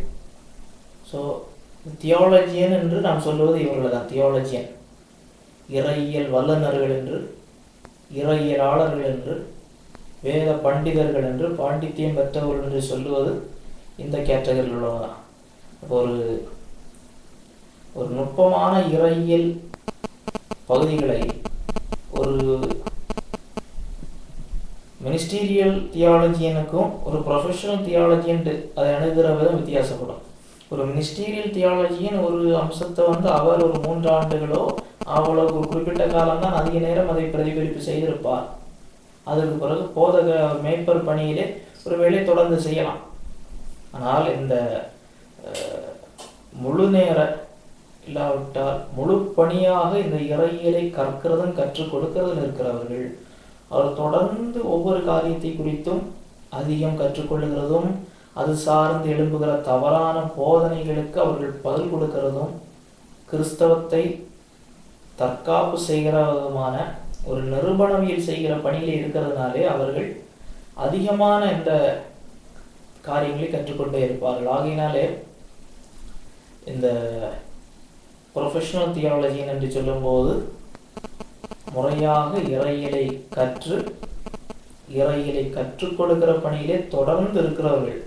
ஸோ தியாலஜியன் என்று நாம் சொல்லுவது இவர்கள் தான். தியாலஜியன், இறையியல் வல்லுநர்கள் என்று, இறையியலாளர்கள் என்று, வேத பண்டிதர்கள் என்று, பாண்டித்தியம் பெற்றவர்கள் என்று சொல்லுவது இந்த கேட்டகரியில் உள்ளவங்க. ஒரு நுட்பமான இறையியல் பகுதிகளை ஒரு மினிஸ்டீரியல் தியாலஜியனுக்கும் ஒரு ப்ரொஃபஷனல் தியாலஜியன் அதை அணுகிற விதம் வித்தியாசப்படும். ஒரு மினிஸ்டீரியல் தியாலஜியின் ஒரு அம்சத்தை அவர் ஒரு 3 ஆண்டுகளோ அவ்வளோ ஒரு குறிப்பிட்ட காலம்தான் அதிக நேரம் அதை பிரதிபலிப்பு செய்திருப்பார். அதற்கு பிறகு போதக மேய்ப்பர் பணியிலே ஒரு வேலை தொடர்ந்து செய்யலாம். ஆனால் இந்த முழு நேர இல்லாவிட்டால் முழு பணியாக இந்த இறையியலை கற்கிறதும் கற்றுக் கொடுக்கிறதும் இருக்கிறவர்கள் அவர் தொடர்ந்து ஒவ்வொரு காரியத்தை குறித்தும் அதிகம் கற்றுக்கொள்ளுகிறதும் அது சார்ந்து எழும்புகிற தவறான போதனைகளுக்கு அவர்கள் பதில் கொடுக்கிறதும் கிறிஸ்தவத்தை தற்காப்பு செய்கிற விதமான ஒரு நிரூபணவியல் செய்கிற பணியில் இருக்கிறதுனாலே அவர்கள் அதிகமான இந்த காரியங்களை கற்றுக்கொண்டே இருப்பார்கள். ஆகையினாலே இந்த ப்ரொஃபஷனல் தியாலஜின் என்று சொல்லும்போது முறையாக இறையியலை கற்றுக் கொடுக்கிற பணியிலே தொடர்ந்து இருக்கிறவர்கள்.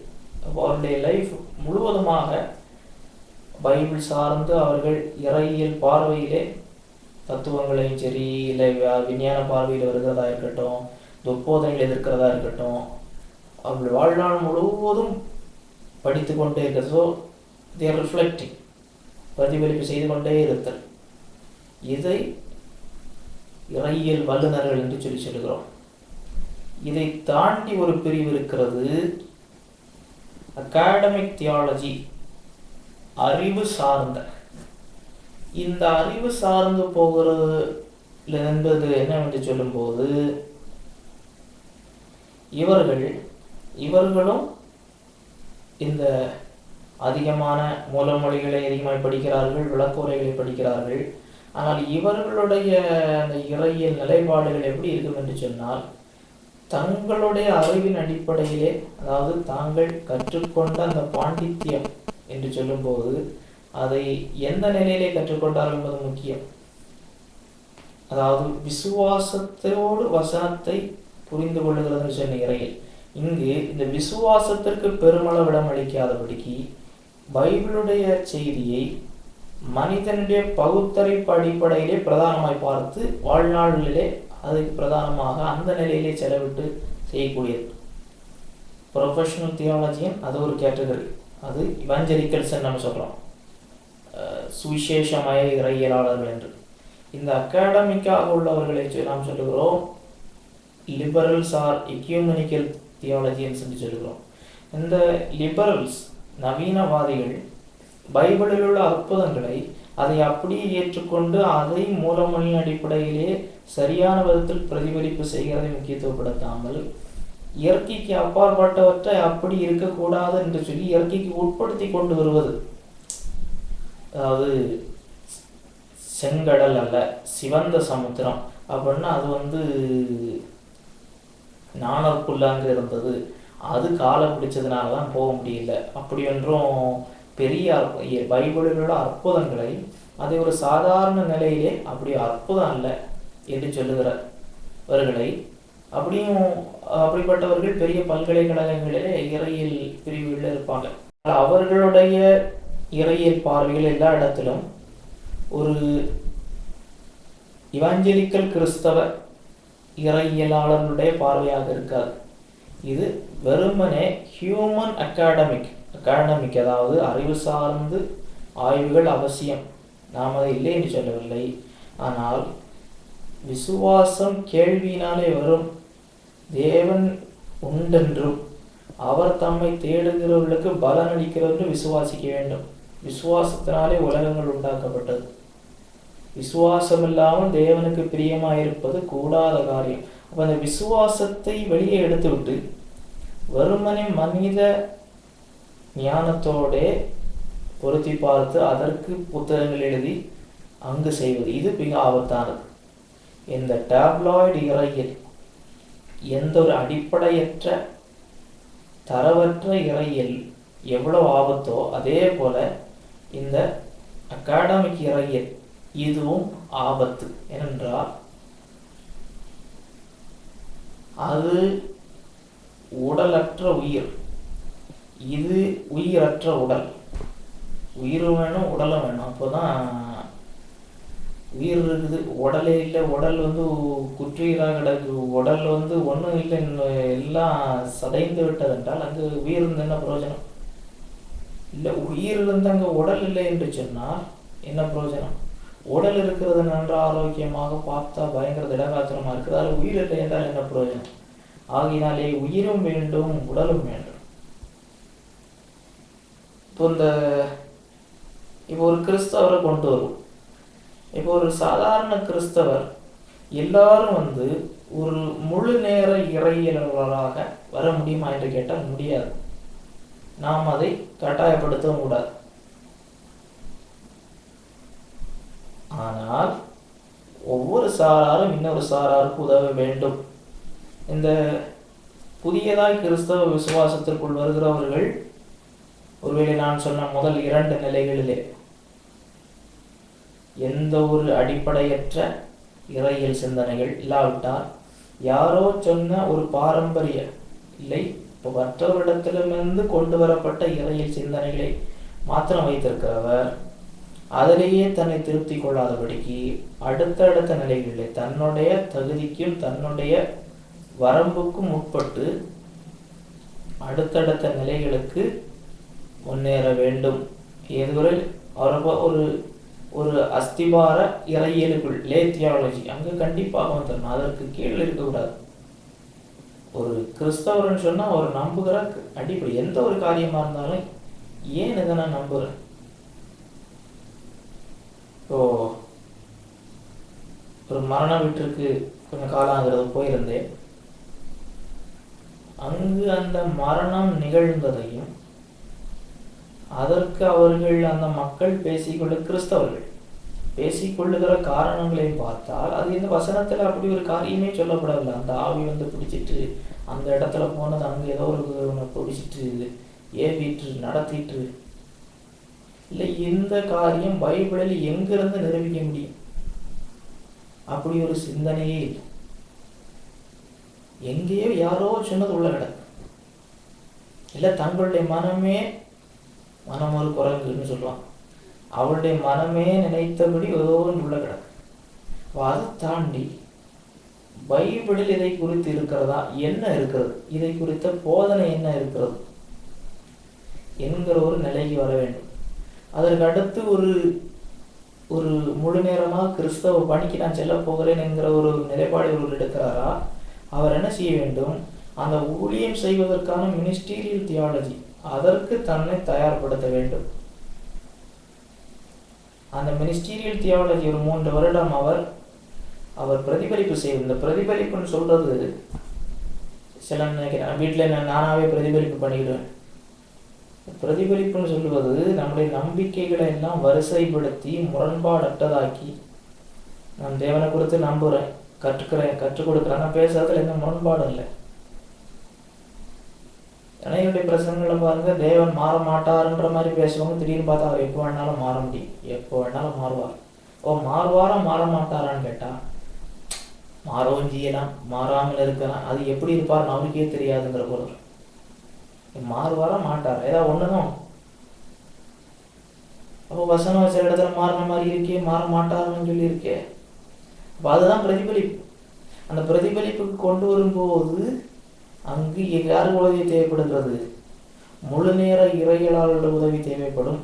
அவருடைய லைஃப் முழுவதுமாக பைபிள் சார்ந்து அவர்கள் இறையியல் பார்வையிலே தத்துவங்களையும் சரி, இல்லை விஞ்ஞான பார்வையில் வருகிறதா இருக்கட்டும், துப்போதனைகள் எதிர்க்கிறதா இருக்கட்டும், அவர்கள் வாழ்நாள் முழுவதும் படித்து கொண்டே இருக்கிறதோ தேர் ரிஃப்ளெக்டிங், பிரதிபலிப்பு செய்து கொண்டே இருத்தல். இதை இறையியல் வல்லுநர்கள் என்று சொல்லுகிறோம். இதை தாண்டி ஒரு பிரிவு இருக்கிறது, அகாடமிக் தியாலஜி, அறிவு சார்ந்த. இந்த அறிவு சார்ந்து போகிறது என்பது என்னவென்று சொல்லும்போது, இவர்களும் இந்த அதிகமான மூலமொழிகளை அதிகமாக படிக்கிறார்கள், விளக்குரைகளை படிக்கிறார்கள். ஆனால் இவர்களுடைய அந்த இறையியல் நிலைப்பாடுகள் எப்படி இருக்கும் என்று சொன்னால், தங்களுடைய அறிவின் அடிப்படையிலே, அதாவது தாங்கள் கற்றுக்கொண்ட அந்த பாண்டித்யம் என்று சொல்லும்போது அதை எந்த நிலையிலே கற்றுக்கொண்டார்கள் என்பது முக்கியம். அதாவது விசுவாசத்தோடு வசனத்தை புரிந்து கொள்ளுகிறது சொன்ன இறையில் இங்கு இந்த விசுவாசத்திற்கு பெருமளவிடம் அளிக்காதபடிக்கு பைபிளுடைய செய்தியை மனிதனுடைய பகுத்தறிப்பு அடிப்படையிலே பிரதானமாய் பார்த்து வாழ்நாளிலே அதுக்கு பிரதானமாக அந்த நிலையிலே செலவிட்டு செய்யக்கூடியது. ப்ரொஃபஷனல் தியாலஜியன் அது ஒரு கேட்டகரி, அது இவாஞ்சலிக்கல்ஸ் நம்ம சொல்கிறோம், சுவிசேஷமய இறையியலாளர்கள் என்று. இந்த அகாடமிக்காக உள்ளவர்களை நாம் சொல்லுகிறோம் லிபரல்ஸ் ஆர் எக்யூமெனிக்கல் தியாலஜியன்ஸ் என்று சொல்லுகிறோம். இந்த லிபரல்ஸ், நவீனவாதிகள், பைபிளில் உள்ள அற்புதங்களை அதை அப்படியே ஏற்றுக்கொண்டு அதை மூலமொழியின் அடிப்படையிலே சரியான விதத்தில் பிரதிபலிப்பு செய்கிறதை முக்கியத்துவப்படுத்தாமல், இயற்கைக்கு அப்பாற்பட்டவற்றை அப்படி இருக்கக்கூடாது என்று சொல்லி இயற்கைக்கு உட்படுத்தி கொண்டு வருவது. அதாவது செங்கடல் அல்ல சிவந்த சமுத்திரம் அப்படின்னா அது நாணற்குள்ளாங்க இருந்தது, அது காலை பிடிச்சதுனால தான் போக முடியல. அப்படி ஒன்றும் பெரிய பைபிளில் உள்ள அற்புதங்களை அதை ஒரு சாதாரண நிலையிலே அப்படி அற்புதம் அல்ல என்று சொல்லுகிறவர்களை அப்படிப்பட்டவர்கள் பெரிய பல்கலைக்கழகங்களிலே இறையியல் பிரிவுகளில் இருப்பாங்க. அவர்களுடைய இறையியல் பார்வைகள் எல்லா இடத்திலும் ஒரு இவாஞ்சலிக்கல் கிறிஸ்தவ இறையியலாளர்களுடைய பார்வையாக இருக்காது. இது வெறுமனே ஹியூமன் அகாடமிக், அதாவது அறிவு சார்ந்து ஆய்வுகள் அவசியம், நாம் அதை இல்லை என்று சொல்லவில்லை. ஆனால் விசுவாசம் கேள்வியினாலே வரும், தேவன் உண்டென்றும் அவர் தம்மை தேடுகிறவர்களுக்கு பலன் அளிக்கிறவர்கள் விசுவாசிக்க வேண்டும். விசுவாசத்தினாலே உலகங்கள் உண்டாக்கப்பட்டது. விசுவாசம் இல்லாமல் தேவனுக்கு பிரியமாயிருப்பது கூடாத காரியம். அப்போ அந்த விசுவாசத்தை வெளியே எடுத்து விட்டு வெறுமனே மனித ஞானத்தோட பொருத்தி பார்த்து அதற்கு புத்தகங்கள் எழுதி அங்கு செய்வது, இது மிக ஆபத்தானது. இந்த டேப்லாய்டு இறையியல் எந்த ஒரு அடிப்படையற்ற தரவற்ற இறையியல் எவ்வளவு ஆபத்தோ அதே போல இந்த அகாடமிக் இறையியல் இதுவும் ஆபத்து. ஏனென்றால் அது உடலற்ற உயிர், இது உயிரற்ற உடல். உயிர் வேணும், உடலும் வேணும், அப்போதான் உயிர் இருக்குது. உடலே இல்லை, உடல் குற்றுயிராக கிடக்கு, உடல் ஒன்றும் இல்லை, எல்லாம் சதைந்து விட்டது என்றால் அங்கு உயிர் இருந்து என்ன பிரயோஜனம்? இல்லை, உயிர் இருந்து அங்கே உடல் இல்லை என்று சொன்னால் என்ன பிரயோஜனம்? உடல் இருக்கிறது நன்ற ஆரோக்கியமாக பார்த்தா பயங்கர திடகாத்திரமாக இருக்குது, அதில் உயிர் இல்லை என்றால் என்ன பிரயோஜனம்? ஆகினாலே உயிரும் வேண்டும், உடலும் வேண்டும். இப்போ ஒரு கிறிஸ்தவரை கொண்டு வரும். இப்போ ஒரு சாதாரண கிறிஸ்தவர் எல்லாரும் ஒரு முழு நேர இறையியலாளராக வர முடியுமா என்று கேட்டால் முடியாது. நாம் அதை கட்டாயப்படுத்தவும் கூடாது. ஆனால் ஒவ்வொரு சாராரும் இன்னொரு சாராருக்கு உதவ வேண்டும். இந்த புதியதாய் கிறிஸ்தவ விசுவாசத்திற்குள் வருகிறவர்கள் ஒருவேளை நான் சொன்ன முதல் 2 நிலைகளிலே எந்த ஒரு அடிப்படையற்ற இறையியல் சிந்தனைகள் இல்லாவிட்டால் யாரோ சொன்ன ஒரு பாரம்பரிய இல்லை, இப்போ மற்றவரிடத்திலிருந்து கொண்டு வரப்பட்ட இறையியல் சிந்தனைகளை மாத்திரம் வைத்திருக்கிறவர் அதிலேயே தன்னை திருப்தி கொள்ளாதபடிக்கு அடுத்தடுத்த நிலைகளிலே தன்னுடைய தகுதிக்கும் தன்னுடைய வரம்புக்கும் உட்பட்டு அடுத்தடுத்த நிலைகளுக்கு முன்னேற வேண்டும் இதுவரை அவரை ஒரு ஒரு அஸ்திபார இறையியலுக்குள் லே தியாலஜி அங்கே கண்டிப்பாக வந்துடணும். அதற்கு கீழே இருக்கக்கூடாது. ஒரு கிறிஸ்தவர்னு சொன்னால் அவர் நம்புகிற அடிப்படை எந்த ஒரு காரியமாக இருந்தாலும் ஏன் இதை நான் நம்புகிறேன். இப்போ ஒரு மரண வீட்டிற்கு கொஞ்சம் காலாங்கிறது போயிருந்தேன். அங்கு அந்த மரணம் நிகழ்ந்ததையும் அதற்கு அவர்கள் அந்த மக்கள் கிறிஸ்தவர்கள் பேசிக்கொள்ளுகிற காரணங்களையும் பார்த்தால் அது இந்த வசனத்தில் அப்படி ஒரு காரியமே சொல்லப்படவில்லை. அந்த ஆவி பிடிச்சிட்டு அந்த இடத்துல போனது அங்கே ஏதோ ஒரு பிடிச்சிட்டு ஏவிட்டு நடத்திட்டு இல்லை. இந்த காரியம் பைபிளில் எங்கிருந்து நிரூபிக்க முடியும்? அப்படி ஒரு சிந்தனையே இல்லை. எங்கேயோ யாரோ சொன்னது உள்ள கிடக்கு. இல்லை தங்களுடைய மனம் ஒரு குரங்குன்னு சொல்லுவாங்க. அவளுடைய மனமே நினைத்தபடி ஏதோ உள்ள கிடக்கு. அதை தாண்டி பைபிளில் இதை குறித்து இருக்கிறதா, என்ன இருக்கிறது, இதை குறித்த போதனை என்ன இருக்கிறது என்கிற ஒரு நிலைக்கு வர வேண்டும். அதற்கு அடுத்து ஒரு முழு நேரமாக கிறிஸ்தவ பணிக்கு நான் செல்ல போகிறேன் என்கிற ஒரு நிலைப்பாடு இவர் எடுக்கிறாரா, அவர் என்ன செய்ய வேண்டும்? அந்த ஊழியம் செய்வதற்கான மினிஸ்டீரியல் தியாலஜி அதற்கு தன்னை தயார்படுத்த வேண்டும். அந்த மினிஸ்டீரியல் தியாலஜி ஒரு 3 வருடம் அவர் பிரதிபலிப்பு செய்வது. இந்த பிரதிபலிப்புன்னு சொல்றது சில நினைக்கிறேன், வீட்டில் நானாவே பிரதிபலிப்பு பண்ணிடுவேன். பிரதிபலிப்புன்னு சொல்லுவது நம்முடைய நம்பிக்கைகளை எல்லாம் வரிசைப்படுத்தி முரண்பாடற்றதாக்கி, நான் தேவனை குறித்து நம்புகிறேன், கற்றுக் கொடுக்குறேன், நான் பேசுறதுல எந்த முரண்பாடும் இல்லை. ஏன்னா என்னுடைய பிரசங்களை பாருங்க, தேவன் மாற மாட்டாருன்ற மாதிரி பேசுவாங்க. திடீர்னு பார்த்தா அவர் எப்போ வேணாலும் மாற முடியும், எப்போ வேணாலும் மாறுவார். மாறுவாரா மாற மாட்டாரான்னு கேட்டா, மாறவும் செய்யலாம், மாறாமல் இருக்கலாம். அது எப்படி இருப்பார்னு அவருக்கே தெரியாதுங்கிற பொருள். மாறுவாரா மாட்டாரா ஏதாவது ஒண்ணுதான். அப்போ வசனம் சில இடத்துல மாறின மாதிரி இருக்கே, மாற மாட்டாருன்னு சொல்லி இருக்கே. அப்போ அதுதான் பிரதிபலிப்பு. அந்த பிரதிபலிப்புக்கு கொண்டு வரும்போது அங்கு யாரு உதவி தேவைப்படுகிறது? முழு நேர இறையலாளருடைய உதவி தேவைப்படும்,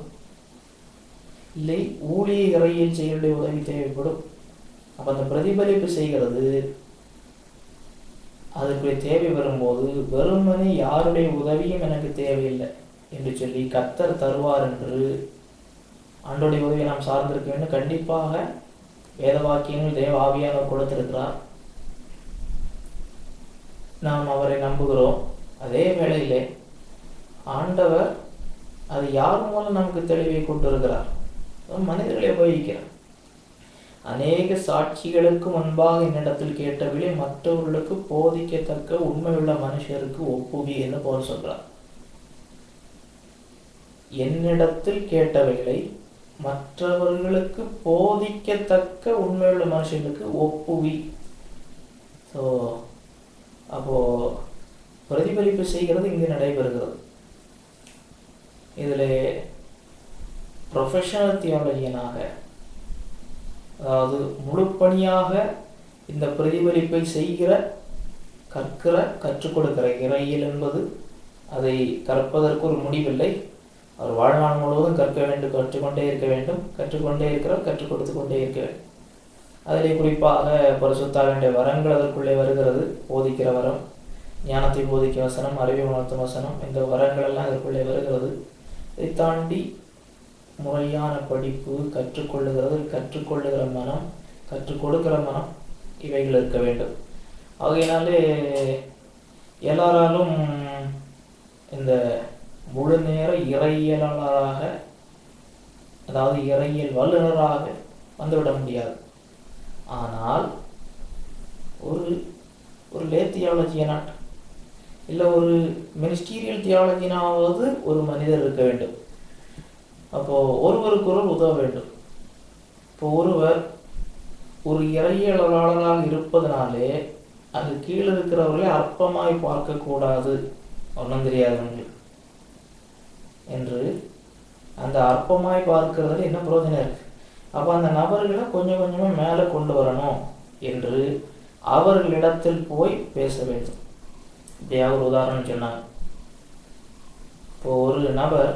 இல்லை ஊழிய இறையியல் செயலுடைய உதவி தேவைப்படும். அப்ப அந்த பிரதிபலிப்பு செய்கிறது அதுக்கு தேவை வரும்போது வெறுமனே யாருடைய உதவியும் எனக்கு தேவையில்லை என்று சொல்லி கர்த்தர் தருவார் என்று ஆண்டோடைய உதவியை நாம் சார்ந்திருக்க வேண்டும். கண்டிப்பாக வேத வாக்கியங்கள் தேவ ஆவியானவர் கொடுத்திருக்கிறார், நாம் அவரை நம்புகிறோம். அதே வேளையிலே ஆண்டவர் அது யார் மூலம் நமக்கு தெளிவை கொண்டு இருக்கிறார்? மனிதர்களை உபயோகிக்கிறார். அநேக சாட்சிகளுக்கு முன்பாக என்னிடத்தில் கேட்டவில்லை மற்றவர்களுக்கு போதிக்கத்தக்க உண்மையுள்ள மனுஷருக்கு ஒப்புவி என்று போல் சொல்றார். என்னிடத்தில் கேட்டவைகளை மற்றவர்களுக்கு போதிக்கத்தக்க உண்மையுள்ள மனுஷர்களுக்கு ஒப்புவி. ஸோ அப்போ பிரதிபலிப்பு செய்கிறது இங்கு நடைபெறுகிறது. இதில் ப்ரொஃபஷனல் தியாலஜியனாக, அதாவது முழுப்பணியாக இந்த பிரதிபலிப்பை செய்கிற, கற்றுக் கொடுக்கிற இறையியல் என்பது அதை கற்பதற்கு ஒரு முடிவில்லை. அவர் வாழ்நாள் முழுவதும் கற்க வேண்டும், கற்றுக்கொண்டே இருக்க வேண்டும், கற்றுக்கொண்டே இருக்கிறார், கற்றுக் கொடுத்து கொண்டே இருக்க வேண்டும். அதிலே குறிப்பாக பரிசுத்தாவினுடைய வரங்கள் அதற்குள்ளே வருகிறது. போதிக்கிற வரம், ஞானத்தை போதிக்க வசனம், அறிவை உணர்த்தும் வசனம், இந்த வரங்கள் எல்லாம் அதற்குள்ளே வருகிறது. இதை தாண்டி முறையான படிப்பு, கற்றுக்கொள்ளுகிற மனம், கற்றுக் கொடுக்கிற மனம், இவைகள் இருக்க வேண்டும். ஆகையினாலே எல்லாராலும் இந்த முழு நேர இறையியலாளராக, அதாவது இறையியல் வல்லுநராக வந்துவிட முடியாது. ஆனால் ஒரு லே தியாலஜியனா இல்லை ஒரு மினிஸ்டீரியல் தியாலஜினாவது ஒரு மனிதர் இருக்க வேண்டும். அப்போ ஒருவருக்கொருவர் உதவ வேண்டும். இப்போ ஒருவர் ஒரு இறையியலாளராக இருப்பதனாலே அங்கு கீழே இருக்கிறவர்களை அற்பமாய் பார்க்கக்கூடாது, ஒன்றும் தெரியாதவங்க என்று அந்த அற்பமாய் பார்க்கறதுல என்ன பிரயோஜனம் இருக்கு? அப்போ அந்த நபர்களை கொஞ்சம் கொஞ்சமாக மேலே கொண்டு வரணும் என்று அவர்களிடத்தில் போய் பேச வேண்டும். இப்படியாக ஒரு உதாரணம் சொன்னாங்க. இப்போ ஒரு நபர்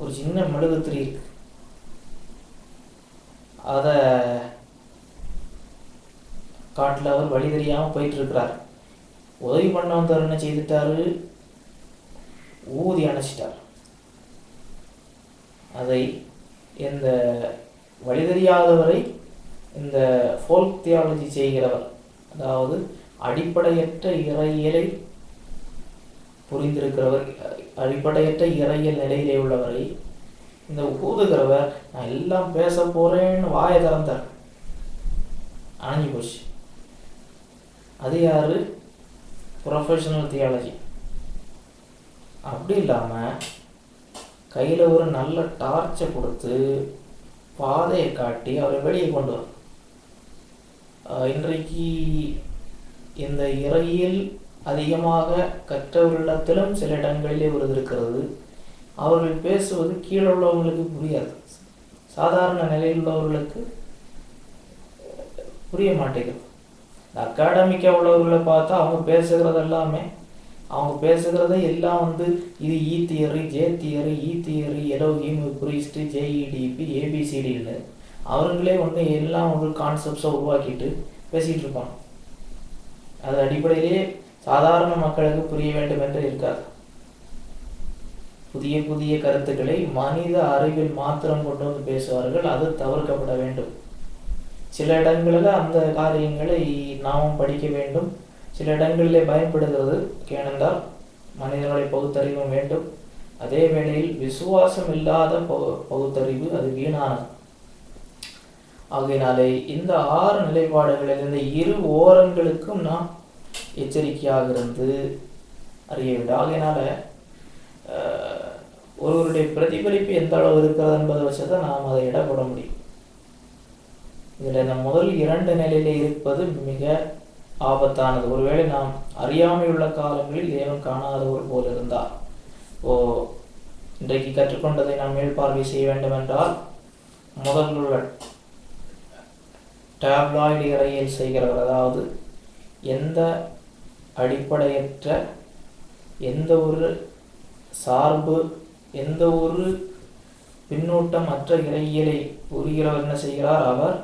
ஒரு சின்ன மெழுகுத்திரி இருக்கு, அதை காட்டில் அவர் வழி தெரியாமல் போயிட்டு இருக்கிறார். உதவி பண்ண வந்தவர் என்ன செய்துட்டாரு, ஊதி அணைச்சிட்டார். அதை இந்த வழி தெரியாதவரை இந்த ஃபோல்க் தியாலஜி செய்கிறவர், அதாவது அடிப்படையற்ற இறையியலை புரிந்திருக்கிறவர், அடிப்படையற்ற இறையியல் நிலையிலே உள்ளவரை இந்த ஊதுகிறவர் நான் எல்லாம் பேச போறேன்னு வாயை திறந்தார், அணைஞ்சு போச்சு. அது யாரு, ப்ரொஃபஷனல் தியாலஜி. அப்படி இல்லாமல் கையில் ஒரு நல்ல டார்ச்சை கொடுத்து பாதையை காட்டி அவரை வெளியே கொண்டு வரும். இன்றைக்கு இந்த இறையியல் அதிகமாக கற்றவர்களிடத்திலும் சில இடங்களிலே ஒரு இருக்கிறது. அவர்கள் பேசுவது கீழே உள்ளவங்களுக்கு புரியாது, சாதாரண நிலையில் உள்ளவர்களுக்கு புரிய மாட்டேங்குது. அகாடமிக்காக உள்ளவர்களை பார்த்தா அவங்க பேசுகிறது எல்லாமே, அவங்க பேசுகிறதே எல்லாம் இது இ தியரி, ஜே தியரி, இ தியரி, எலோகிம், புரிஸ்ட், ஜேஇடிபி, ஏபிசிடின்னு அவங்களே எல்லாம் கான்செப்ட்ஸை உருவாக்கிட்டு பேசிகிட்டு இருப்பாங்க. அது அடிப்படையிலே சாதாரண மக்களுக்கு புரிய வேண்டும் என்று இருக்காது. புதிய புதிய கருத்துக்களை மனித அறிவில் மாத்திரம் கொண்டு வந்து பேசுவார்கள், அது தவிர்க்கப்பட வேண்டும். சில இடங்களில் அந்த காரியங்களை நாமும் படிக்க வேண்டும், சில இடங்களிலே பயன்படுகிறது. ஏனென்றால் மனிதனுடைய பகுத்தறிவும் வேண்டும், அதே வேளையில் விசுவாசம் இல்லாத பகுத்தறிவு அது வீணானது. ஆகையினாலே இந்த 6 நிலைப்பாடுகளில் இந்த இரு ஓரங்களுக்கும் நாம் எச்சரிக்கையாக இருந்து அறிய வேண்டும். ஆகையினால ஒருவருடைய பிரதிபலிப்பு எந்த அளவு இருக்கிறது என்பதை வச்சுதான் நாம் அதை இடப்பட முடியும். இதில் இந்த முதல் 2 நிலையிலே இருப்பது மிக ஆபத்தானது. ஒருவேளை நாம் அறியாமையுள்ள காலங்களில் தேவன் காணாதவர் போல் இருந்தார். இன்றைக்கு கற்றுக்கொண்டதை நாம் மேல்பார்வை செய்ய வேண்டும் என்றால், முதல் டேப்லாய்டு இறையியல் செய்கிறவர், அதாவது எந்த அடிப்படையற்ற, எந்த ஒரு சார்பு, எந்த ஒரு பின்னூட்டம் மற்ற இறையியலை புரிகிறவர் என்ன செய்கிறார், அவர்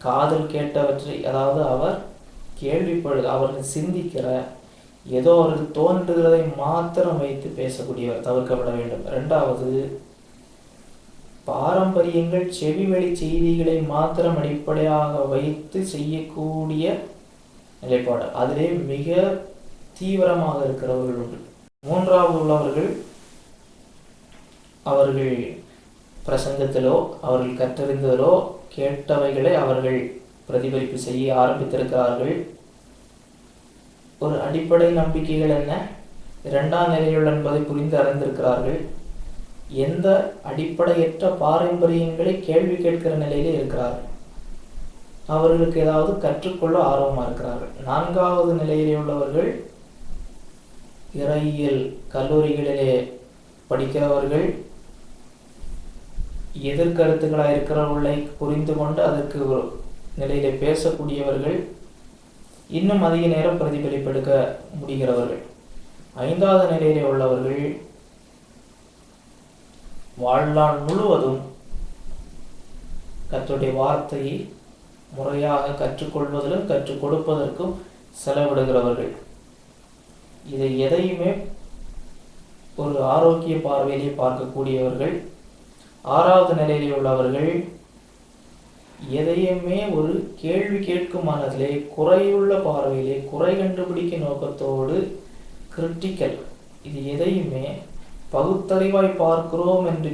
காதல் கேட்டவற்றை, அதாவது அவர் அவர்கள் சிந்திக்கிற ஏதோ அவருக்கு தோன்றுகிறதை மாத்திரம் வைத்து பேசக்கூடியவர், தவிர்க்கப்பட வேண்டும். 2வது, பாரம்பரியங்கள், செவிவழி செய்திகளை மாத்திரம் அடிப்படையாக வைத்து செய்யக்கூடிய நிலைப்பாடு, அதிலே மிக தீவிரமாக இருக்கிறவர்கள் உண்டு. 3வது உள்ளவர்கள், அவர்கள் பிரசங்கத்திலோ அவர்கள் கற்றறிந்ததிலோ கேட்டவைகளை அவர்கள் பிரதிபலிப்பு செய்ய ஆரம்பித்திருக்கிறார்கள். ஒரு அடிப்படை நம்பிக்கைகள் என்ன, 2ஆம் நிலையுள்ள என்பதை புரிந்து அறிந்திருக்கிறார்கள். எந்த அடிப்படையற்ற பாரம்பரியங்களை கேள்வி கேட்கிற நிலையிலே இருக்கிறார்கள், அவர்களுக்கு ஏதாவது கற்றுக்கொள்ள ஆர்வமாக இருக்கிறார்கள். 4வது நிலையிலே உள்ளவர்கள், இறையியல் கல்லூரிகளிலே படிக்கிறவர்கள், எதிர்கருத்துக்களாக இருக்கிறவர்களை புரிந்து கொண்டு அதற்கு ஒரு நிலையிலே பேசக்கூடியவர்கள், இன்னும் அதிக நேரம் பிரதிபலிப்பெடுக்க முடிகிறவர்கள். 5வது நிலையிலே உள்ளவர்கள், வாழ்நாள் முழுவதும் கர்த்தருடைய வார்த்தையை முறையாக கற்றுக்கொள்வதிலும் கற்றுக் கொடுப்பதற்கும் செலவிடுகிறவர்கள். இதை எதையுமே ஒரு ஆரோக்கிய பார்வையிலே பார்க்கக்கூடியவர்கள். 6வது நிலையிலே உள்ளவர்கள், எதையுமே ஒரு கேள்வி கேட்கும் மனதிலே, குறையுள்ள பார்வையிலே, குறை கண்டுபிடிக்கும் நோக்கத்தோடு, கிரிட்டிக்கல், இது எதையுமே பகுத்தறிவாய் பார்க்கிறோம் என்று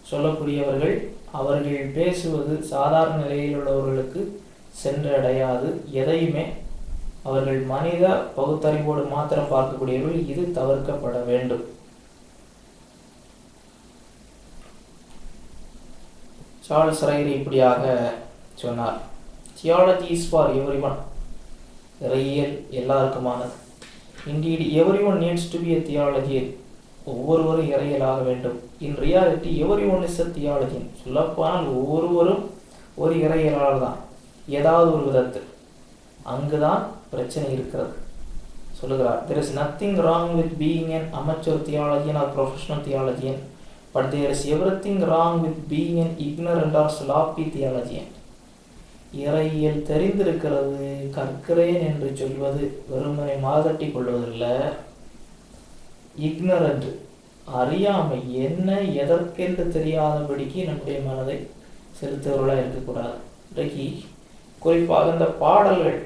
சொல்லக்கூடியவர்கள். அவர்கள் பேசுவது சாதாரண நிலையில் உள்ளவர்களுக்கு சென்றடையாது. எதையுமே அவர்கள் மனித பகுத்தறிவோடு மாத்திரம் பார்க்கக்கூடியவர்கள். இது தவிர்க்கப்பட வேண்டும். சார்ல்ஸ் ரைரி இப்படியாக சொன்னார், தியாலஜி இஸ் ஃபார் எவ்ரிஒன். இறையியல் எல்லாருக்குமானது. Indeed everyone needs to be a theologian. ஒவ்வொருவரும் இறையியலாக வேண்டும். In reality everyone is a theologian. சொல்லப்போனால் ஒவ்வொருவரும் ஒரு இறையியலாளர் தான், ஏதாவது ஒரு விதத்தில். அங்குதான் பிரச்சனை இருக்கிறது. சொல்லுகிறார். There is nothing wrong with being an amateur theologian or professional theologian, but there is everything wrong with being an ignorant or sloppy theologian. இறையியல் தெரிந்திருக்கிறது, கற்கிறேன் என்று சொல்வது வெறுமனை மாதட்டி கொள்வதில்ல. இக்னரண்ட், அறியாமை, என்ன எதற்கென்று தெரியாதபடிக்கு நம்முடைய மனதை செலுத்துவர்களாக இருக்கக்கூடாது. இன்றைக்கு குறிப்பாக இந்த பாடல்கள்,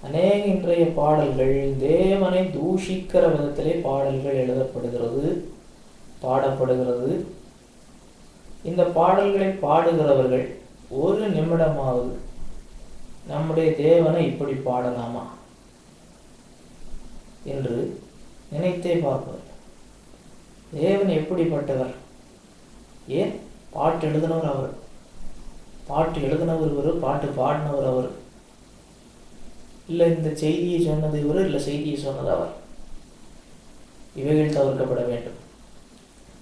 அநேக இன்றைய பாடல்கள் தேவனை தூஷிக்கிற விதத்திலே பாடல்கள் எழுதப்படுகிறது, பாடப்படுகிறது. இந்த பாடல்களை பாடுகிறவர்கள் ஒரு நிமிடமாவது நம்முடைய தேவனை இப்படி பாடலாமா என்று நினைத்தே பார்ப்பவர். தேவன் எப்படிப்பட்டவர்? ஏன் பாட்டு எழுதினவர் அவர், பாட்டு எழுதினவர் இவர், பாட்டு பாடினவர் அவர். இல்லை இந்த செய்தியை சொன்னது இவர், இல்லை செய்தியை சொன்னது அவர். இவைகள் தவிர்க்கப்பட வேண்டும்.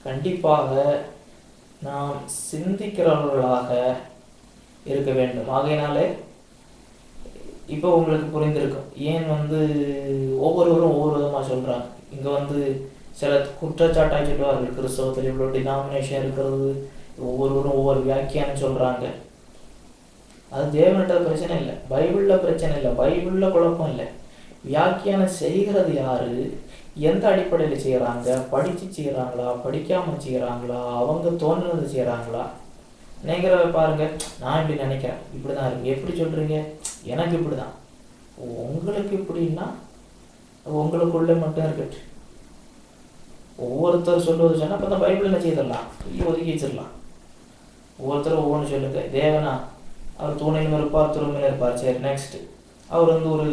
கண்டிப்பாக நாம் சிந்திக்கிறவர்களாக இருக்க வேண்டும். ஆகையினாலே இப்போ உங்களுக்கு புரிந்திருக்கும் ஏன் ஒவ்வொருவரும் ஒவ்வொரு விதமாக சொல்கிறாங்க. இங்கே சில குற்றச்சாட்டாக சொல்லுவார்கள், கிறிஸ்தவத்தில் இவ்வளோ டினாமினேஷன் இருக்கிறது, ஒவ்வொருவரும் ஒவ்வொரு வியாக்கியானம் சொல்கிறாங்க. அது தேவன்கிட்ட பிரச்சனை இல்லை, பைபிளில் பிரச்சனை இல்லை, பைபிளில் குழப்பம் இல்லை. வியாக்கியானம் செய்கிறது யாரு, எந்த அடிப்படையில் செய்கிறாங்க, படித்து செய்கிறாங்களா, படிக்காமல் செய்கிறாங்களா, அவங்க தோன்றுனது செய்கிறாங்களா? நினைக்கிறவ பாருங்க, நான் இப்படி நினைக்கிறேன், இப்படி தான் இருக்கு, எப்படி சொல்கிறீங்க, எனக்கு இப்படி தான், உங்களுக்கு இப்படின்னா உங்களுக்குள்ளே மட்டும் இருக்கட்டு. ஒவ்வொருத்தர் சொல்லுவது சொன்னால் அப்போ தான் பைபிள் என்ன செய்திடலாம், ஒதுக்கி வச்சிடலாம். ஒவ்வொருத்தரும் ஒவ்வொன்று சொல்லுங்க. தேவனா அவர் தூணையிலும் இருப்பார், துருமையில் இருப்பார், சரி நெக்ஸ்ட். அவர் ஒரு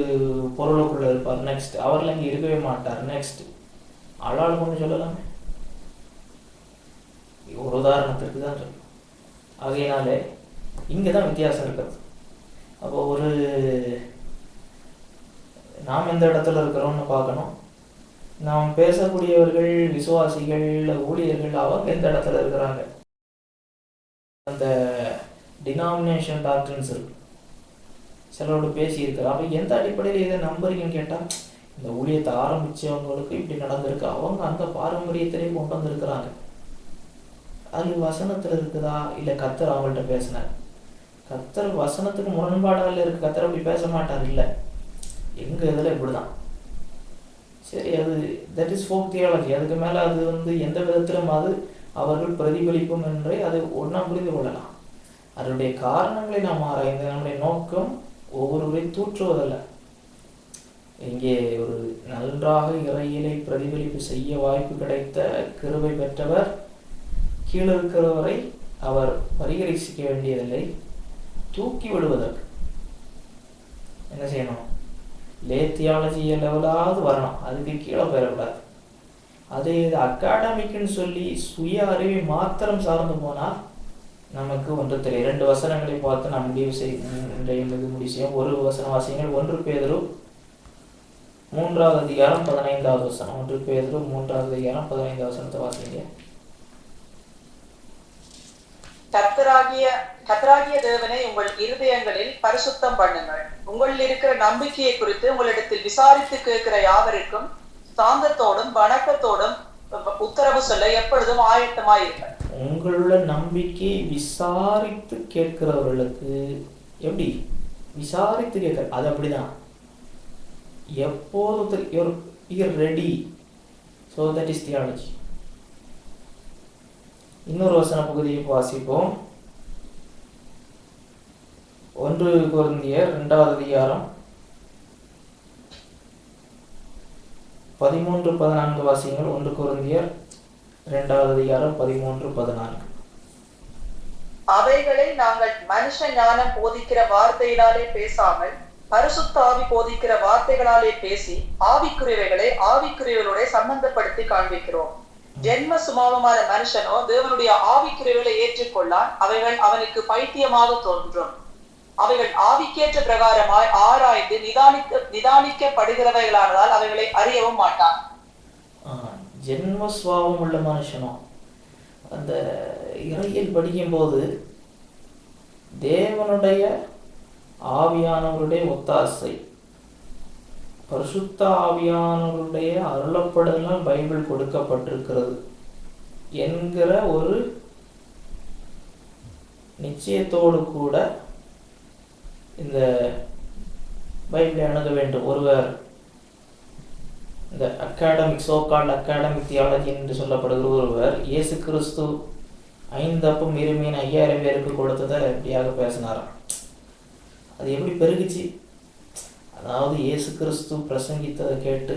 பொருளுக்குள்ளே இருப்பார், நெக்ஸ்ட். அவரில் இங்கே இருக்கவே மாட்டார், நெக்ஸ்ட். ஆளாளுக்கு ஒன்று சொல்லலாமே. ஒரு உதாரணத்திற்கு தான் சொல்லணும். ஆகையினாலே இங்கே தான் வித்தியாசம் இருக்கிறது. அப்போ நாம் எந்த இடத்துல இருக்கிறோம்னு பார்க்கணும். நாம் பேசக்கூடியவர்கள், விசுவாசிகள், ஊழியர்கள், அவங்க எந்த இடத்துல இருக்கிறாங்க. அந்த டினாமினேஷன் டாக்டர்ஸ் இருக்கு, சிலரோடு பேசியிருக்கிறார். அப்போ எந்த அடிப்படையில் இதை நம்புறீங்கன்னு கேட்டால், இந்த ஊழியத்தை ஆரம்பித்தவங்களுக்கு இப்படி நடந்திருக்கு, அவங்க அந்த பாரம்பரியத்திலே கொண்டு வந்திருக்கிறாங்க. அது வசனத்தில் இருக்குதா, இல்லை கர்த்தர் அவங்கள்ட்ட பேசினார். கர்த்தர் வசனத்துக்கு முரண்பாடாக இருக்கு, கர்த்தர் அப்படி பேச மாட்டார். இல்லை, எங்கள் இதில் இப்படி தான். சரி, அது தட் இஸ் ஃபோக் தியாலஜி. அதுக்கு மேலே அது எந்த விதத்திலும் அது அவர்கள் பிரதிபலிப்பும் என்றே அது ஒன்றா புரிந்து கொள்ளலாம். அதனுடைய காரணங்களை நாம் ஆராய்ந்து நம்முடைய நோக்கம் ஒவ்வொருவரை தூற்றுவதல்ல. இங்கே ஒரு நன்றாக இறையிலை பிரதிபலிப்பு செய்ய வாய்ப்பு கிடைத்த கிருபை பெற்றவர் கீழே இருக்கிறவரை அவர் பரிகரிசிக்க வேண்டியதில்லை, தூக்கி விடுவதற்கு என்ன செய்யணும், லே தியாலஜி லெவலாவது வரணும், அதுக்கு கீழே பெறக்கூடாது. அதே இது அகாடமிக்குன்னு சொல்லி சுய அறிவை மாத்திரம் சார்ந்து போனால் நமக்கு ஒன்று தெரியும். 2 வசனங்களை பார்த்து நாம் முடிவு செய்யும். ஒரு வசன வாசியங்கள் 1 பேதுரு 3வது அதிகாரம் 15வது வசனம். 1 பேதுரு 3வது அதிகாரம் 15வது வசனத்தை வாசிங்க. கர்த்தராகிய தேவனை உங்கள் இருதயங்களில் பரிசுத்தம் பண்ணுங்கள். உங்களில் இருக்கிற நம்பிக்கையை குறித்து உங்களிடத்தில் விசாரித்து கேட்கிற யாவருக்கும் சாந்தத்தோடும் வணக்கத்தோடும் உத்தரவு சொல்ல எப்பொழுதும் ஆயத்தமாயிருங்கள். உங்களுள்ள நம்பிக்கையை விசாரித்து கேட்கிறவர்களுக்கு எப்படி விசாரித்து கேட்கிற, அது அப்படிதான். எப்போது ready. So that is theology. இன்னொரு வசன பகுதியை வாசிப்போம். 1 கொரிந்தியர் 2வது அதிகாரம் 13-14 வாசியங்கள். 1 கொரிந்தியர் 2வது அதிகாரம் 13-14. அவைகளை நாங்கள் மனுஷ ஞானம் போதிக்கிற வார்த்தையினாலே பேசாமல் பரிசுத்த ஆவி போதிக்கிற வார்த்தைகளாலே பேசி ஆவிக்குரியவைகளை ஆவிக்குரியவர்களோட சம்பந்தப்படுத்தி காண்பிக்கிறோம். ஜென்ம சுபாவமான மனுஷனோ தேவனுடைய ஆவிக்குரியவைகளை ஏற்றுக்கொள்ளான். அவைகள் அவனுக்கு பைத்தியமாக தோன்றும். அவைகள் ஆவிக்கேற்ற பிரகாரமாய் ஆராய்ந்து நிதானிக்கப்படுகிறவைகளானதால் அவைகளை அறியவும் மாட்டான். ஜென்ம சுபாவம் உள்ள மனுஷனோ அந்த இறையில் படிக்கும் போது தேவனுடைய ஆவியானவருடைய ஒத்தாசை பரிசுத்த ஆவியானவருடைய அருளப்படுதலால் பைபிள் கொடுக்கப்பட்டிருக்கிறது என்கிற ஒரு நிச்சயத்தோடு கூட இந்த பைபிளை அணுக வேண்டும். ஒருவர் இந்த அகாடமிக் தியாலஜி என்று சொல்லப்படுகிற ஒருவர் இயேசு கிறிஸ்து 5 அப்பம் 2 மீன் 5000 பேருக்கு கொடுத்ததை எப்படியாக பேசினாராம். அது எப்படி பெருகுச்சு? அதாவது இயேசு கிறிஸ்து பிரசங்கித்ததை கேட்டு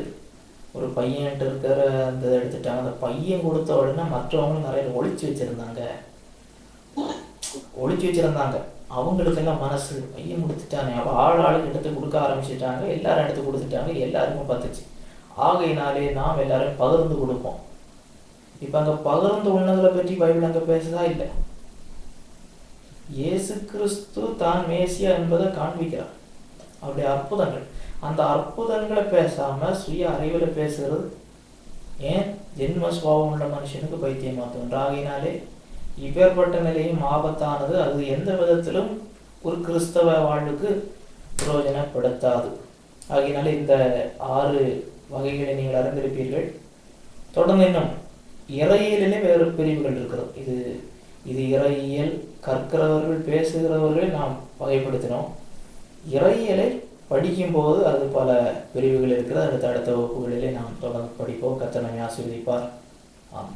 ஒரு பையன்ட்டு இருக்கிற அந்த எடுத்துட்டாங்க. அந்த பையன் கொடுத்த உடனே மற்றவங்களும் நிறைய ஒழிச்சு வச்சிருந்தாங்க. அவங்களுக்கெல்லாம் மனசு, பையன் கொடுத்துட்டானே, அப்போ ஆளுக்கு எடுத்து கொடுக்க ஆரம்பிச்சிட்டாங்க. எல்லாரும் எடுத்து கொடுத்துட்டாங்க. எல்லாருக்கும் பார்த்துச்சு. ஆகையினாலே நாம் எல்லாரும் பகிர்ந்து கொடுப்போம். இப்போ அங்கே பகிர்ந்து உண்ணதில் பற்றி பைபிள் அங்கே பேசுதா? இல்லை. இயேசு கிறிஸ்து தான் மேசியா என்பதை காண்பிக்கிறார். அவருடைய அற்புதங்கள், அந்த அற்புதங்களை பேசாம சுய அறிவில் பேசுகிறது ஏன்? ஜென்ம சுபாவம் உள்ள மனுஷனுக்கு பைத்தியமா தோன்று. ஆகையினாலே இப்பேற்பட்ட நிலையும் ஆபத்தானது. அது எந்த விதத்திலும் ஒரு கிறிஸ்தவ வாழ்வுக்கு பிரயோஜனப்படுத்தாது. ஆகையினாலே இந்த 6 வகைகளை நீங்கள் அறிந்திருப்பீர்கள். தொடர்ந்து இன்னும் இறையிலே வேறு பிரிவுகள் இருக்கிறது. இது இறையியல் கற்கிறவர்கள் பேசுகிறவர்களை நாம் வகைப்படுத்தினோம். இறையியலை படிக்கும்போது அது பல பிரிவுகள் இருக்கிறது. அடுத்த வகுப்புகளிலே நாம் தொடர்ந்து படிப்போம். கர்த்தர் நம்மை ஆசீர்வதிப்பார். ஆம்.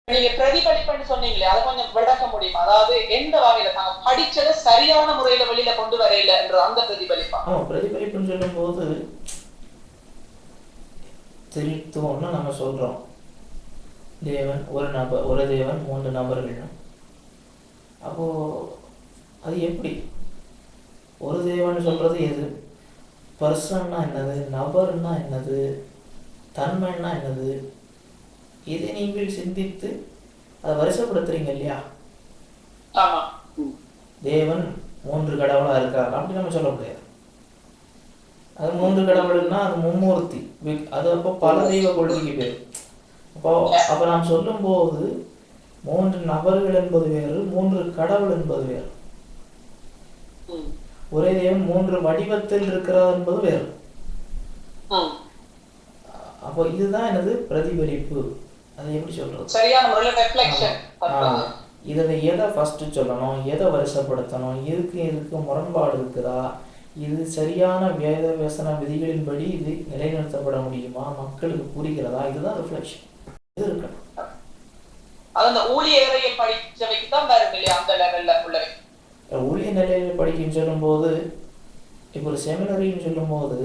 நீங்க பிரதிபலிப்புன்னு சொன்னீங்களே, அதை கொஞ்சம் விளக்க முடியுமா? அதாவது எந்த வகையில தாங்க படிச்சதை சரியான முறையில வெளியில கொண்டு வரையில என்ற அந்த பிரதிபலிப்பா? பிரதிபலிப்புன்னு சொல்லும் போது திருத்துவம்னு நம்ம சொல்றோம். தேவன் ஒரு தேவன் 3 நபர்கள். அப்போ அது எப்படி ஒரு தேவன் சொல்றது? எது பர்சன்னா என்னது, நபர்னா என்னது, தன்மைன்னா என்னது, இதை நீங்கள் சிந்தித்து அதை வரிசைப்படுத்துறீங்க இல்லையா? தேவன் 3 கடவுளா இருக்கார் அப்படி நம்ம சொல்ல முடியாது. அது 3 கடவுள்னா அது மும்மூர்த்தி. அது அப்போ பல தெய்வ கொள்கைக்கு பேர். அப்போ நாம் சொல்லும் போது 3 நபர்கள் என்பது வேறு, 3 கடவுள் என்பது வேறு. ஒரே தேவன் 3 வடிவத்தில் இருக்கிறார் என்பது வேறு. அப்போ இதுதான் எனது பிரதிபலிப்பு. அதை எப்படி சொல்றது? சரியான முறையில ரிஃப்ளெக்ஷன். இதை எதை ஃபர்ஸ்ட் சொல்லணும், எதை வரிசைப்படுத்தணும், இதுக்கு முரண்பாடு இருக்குதா, இது சரியான வேத வசன விதிகளின்படி இது நிலைநிறுத்தப்பட முடியுமா, மக்களுக்கு புரிகிறதா, இதுதான் ரிஃப்ளெக்ஷன். இது இருக்கணும். அந்த ஊழிய இறையியல் படிச்சவைக்கு தான் வரும் இல்லையா அந்த லெவல்ல உள்ளவை. ஊழிய நிலையில் படிக்கன்னு சொல்லும்போது, இப்போ ஒரு செமினரின்னு சொல்லும்போது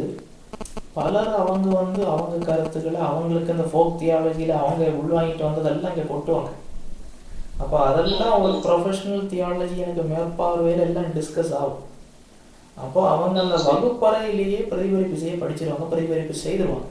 பலர் அவங்க கருத்துக்களை அவங்களுக்கு அந்த ஃபோக் தியாலஜியில் அவங்க உள்வாங்கிட்டு வந்ததெல்லாம் இங்கே கொட்டுவாங்க. அப்போ அதெல்லாம் ஒரு ப்ரொஃபஷனல் தியாலஜி எனக்கு மேற்பார்வையில் எல்லாம் டிஸ்கஸ் ஆகும். அப்போ அவங்க அந்த வகுப்பறையிலேயே பிரதிபலிப்பு செய்ய படிச்சிருவாங்க, பிரதிபலிப்பு செய்திருவாங்க.